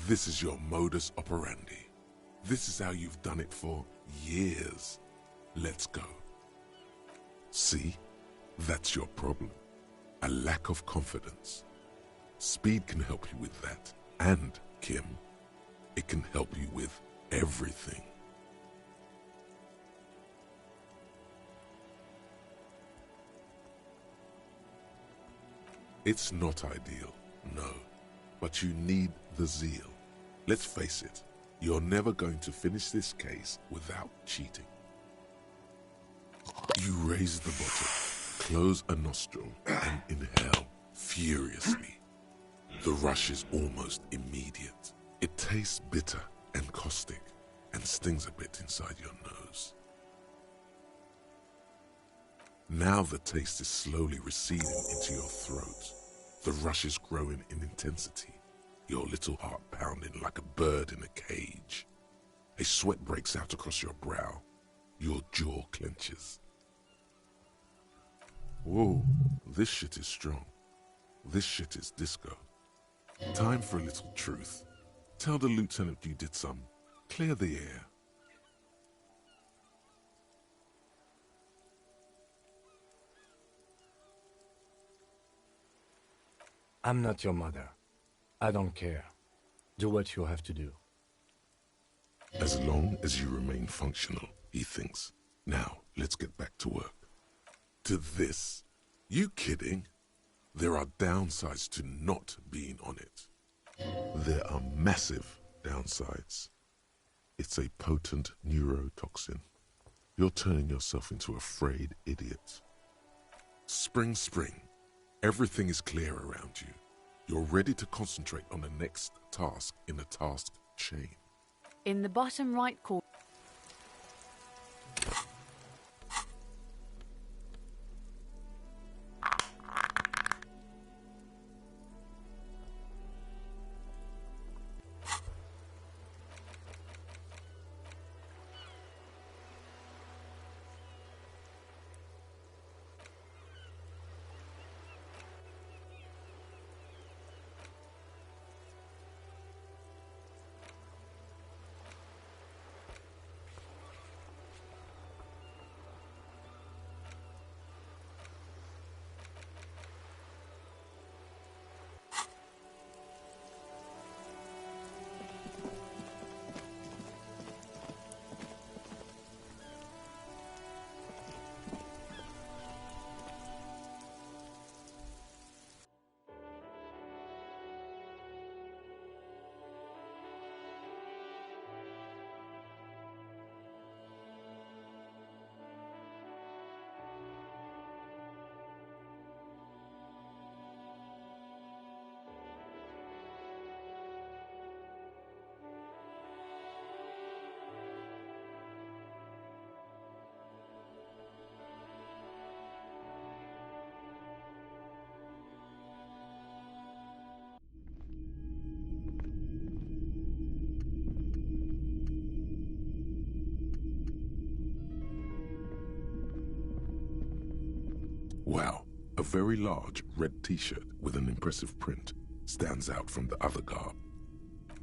This is your modus operandi. This is how you've done it for years. Let's go. See? That's your problem. A lack of confidence. Speed can help you with that. And, Kim, it can help you with everything. It's not ideal, no. But you need the zeal. Let's face it, you're never going to finish this case without cheating. You raise the bottle. Close a nostril and inhale furiously. The rush is almost immediate. It tastes bitter and caustic and stings a bit inside your nose. Now the taste is slowly receding into your throat. The rush is growing in intensity, your little heart pounding like a bird in a cage. A sweat breaks out across your brow. Your jaw clenches. Whoa, this shit is strong. This shit is disco. Time for a little truth. Tell the lieutenant you did some. Clear the air. I'm not your mother. I don't care. Do what you have to do. As long as you remain functional, he thinks. Now, let's get back to work. To this. You kidding? There are downsides to not being on it. There are massive downsides. It's a potent neurotoxin. You're turning yourself into a frayed idiot. Spring. Everything is clear around you. You're ready to concentrate on the next task in the task chain. In the bottom right corner. Wow, a very large red t-shirt with an impressive print stands out from the other garb.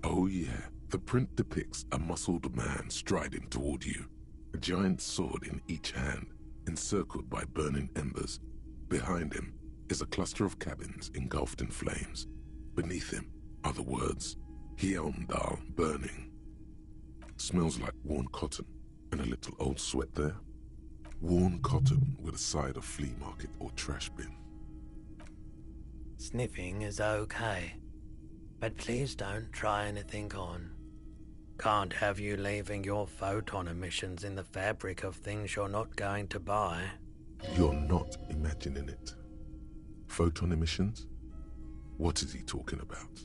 Oh yeah, the print depicts a muscled man striding toward you, a giant sword in each hand, encircled by burning embers. Behind him is a cluster of cabins engulfed in flames. Beneath him are the words, Hjelmdal burning. Smells like worn cotton and a little old sweat there. Worn cotton with a side of flea market or trash bin. Sniffing is okay, but please don't try anything on. Can't have you leaving your photon emissions in the fabric of things you're not going to buy. You're not imagining it. Photon emissions? What is he talking about?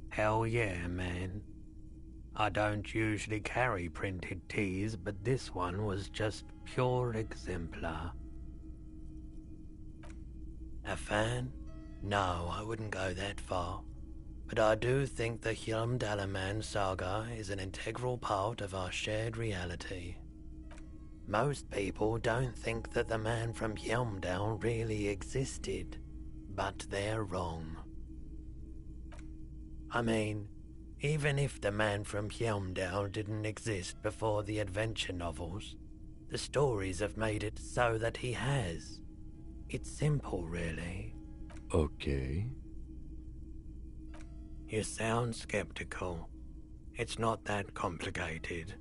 Hell yeah, man. I don't usually carry printed teas, but this one was just pure exemplar. A fan? No, I wouldn't go that far. But I do think the Hjelmdalaman saga is an integral part of our shared reality. Most people don't think that the man from Hjelmdal really existed, but they're wrong. I mean, even if the man from Hjelmdal didn't exist before the adventure novels, the stories have made it so that he has. It's simple, really. Okay. You sound skeptical. It's not that complicated.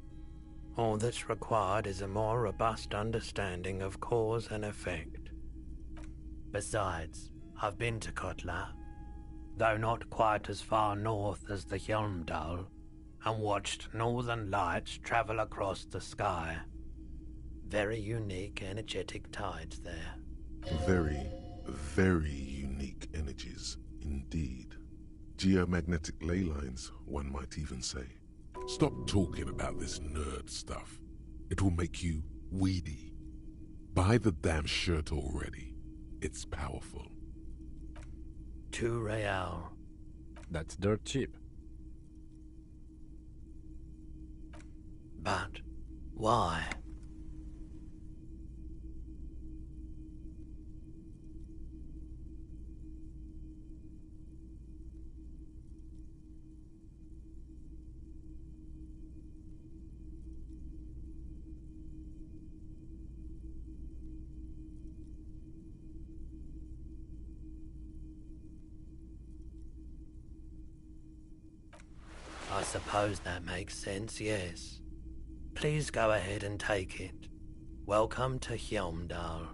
All that's required is a more robust understanding of cause and effect. Besides, I've been to Kotla, though not quite as far north as the Hjelmdal, and watched northern lights travel across the sky. Very unique, energetic tides there. Very, very unique energies, indeed. Geomagnetic ley lines, one might even say. Stop talking about this nerd stuff. It will make you weedy. Buy the damn shirt already. It's powerful. 2 real. That's dirt cheap. But why? I suppose that makes sense, yes. Please go ahead and take it. Welcome to Hjelmdal.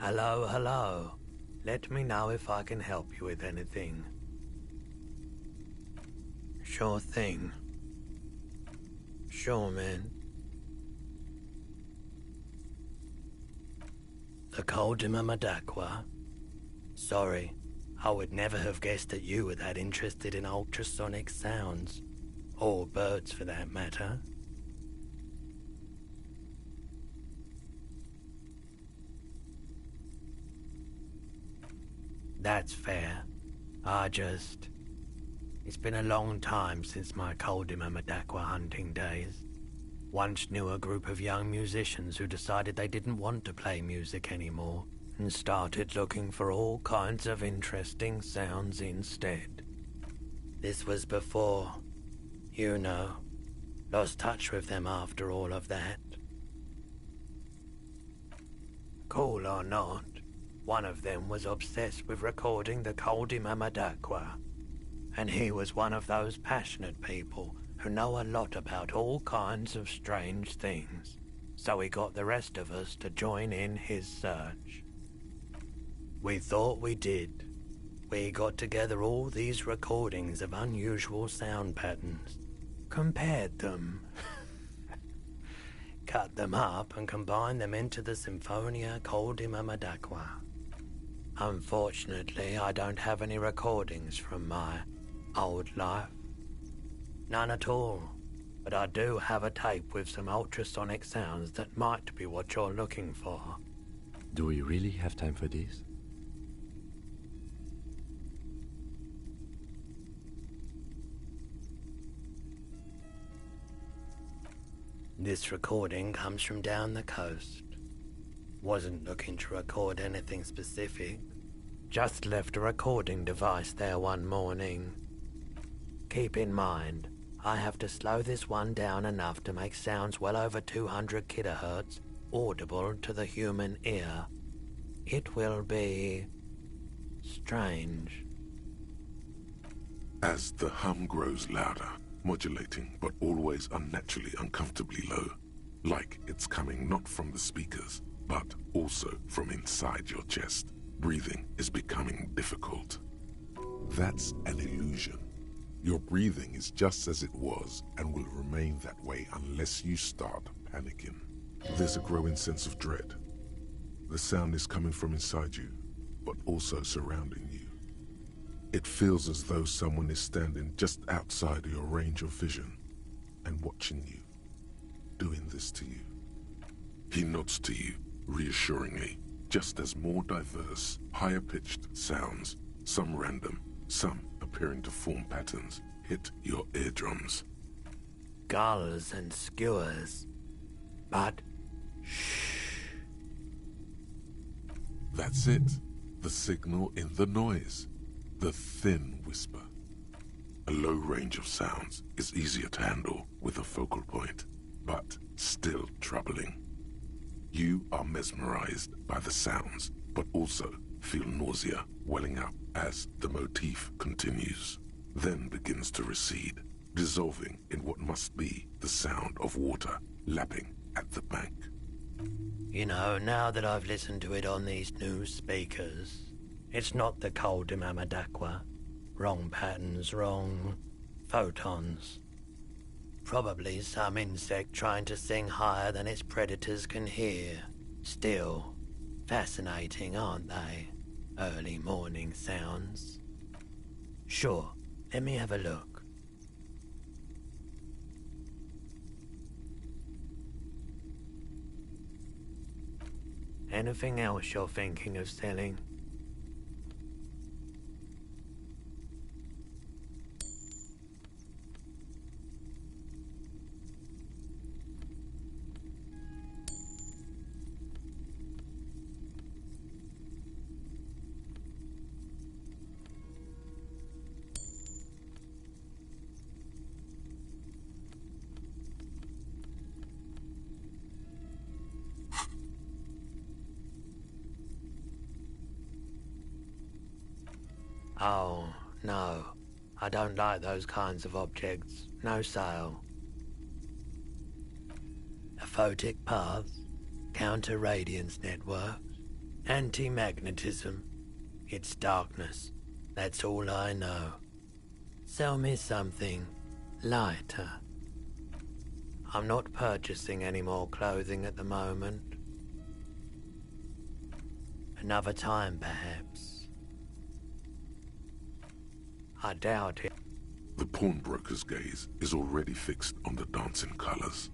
Hello, hello. Let me know if I can help you with anything. Sure thing. Sure, man. The Coldima Madaqua? Sorry, I would never have guessed that you were that interested in ultrasonic sounds. Or birds, for that matter. That's fair. It's been a long time since my Coldima Madaqua hunting days. Once knew a group of young musicians who decided they didn't want to play music anymore and started looking for all kinds of interesting sounds instead. This was before, you know, lost touch with them after all of that. Cool or not, one of them was obsessed with recording the Coldima Madaqua, and he was one of those passionate people who know a lot about all kinds of strange things, so he got the rest of us to join in his search. We thought we did. We got together all these recordings of unusual sound patterns, compared them, cut them up and combined them into the Symphonia Coldima Madaqua. Unfortunately, I don't have any recordings from my old life. None at all. But I do have a tape with some ultrasonic sounds that might be what you're looking for. Do we really have time for this? This recording comes from down the coast. Wasn't looking to record anything specific. Just left a recording device there one morning. Keep in mind, I have to slow this one down enough to make sounds well over 200 kilohertz audible to the human ear. It will be strange. As the hum grows louder, modulating but always unnaturally uncomfortably low, like it's coming not from the speakers, but also from inside your chest, breathing is becoming difficult. That's an illusion. Your breathing is just as it was and will remain that way unless you start panicking. There's a growing sense of dread. The sound is coming from inside you, but also surrounding you. It feels as though someone is standing just outside of your range of vision and watching you, doing this to you. He nods to you, reassuringly, just as more diverse, higher-pitched sounds, some random, some appearing to form patterns, hit your eardrums. Gulls and skewers. But shh. That's it. The signal in the noise. The thin whisper. A low range of sounds is easier to handle with a focal point, but still troubling. You are mesmerized by the sounds, but also feel nausea welling up as the motif continues, then begins to recede, dissolving in what must be the sound of water lapping at the bank. You know, now that I've listened to it on these new speakers, it's not the Coldima Madaqua. Wrong patterns, wrong photons. Probably some insect trying to sing higher than its predators can hear. Still, fascinating, aren't they? Early morning sounds. Sure, let me have a look. Anything else you're thinking of selling? Oh, no. I don't like those kinds of objects. No sale. A photic path, counter-radiance networks, Anti-magnetism. It's darkness. That's all I know. Sell me something lighter. I'm not purchasing any more clothing at the moment. Another time, perhaps. I doubt it. The pawnbroker's gaze is already fixed on the dancing colors.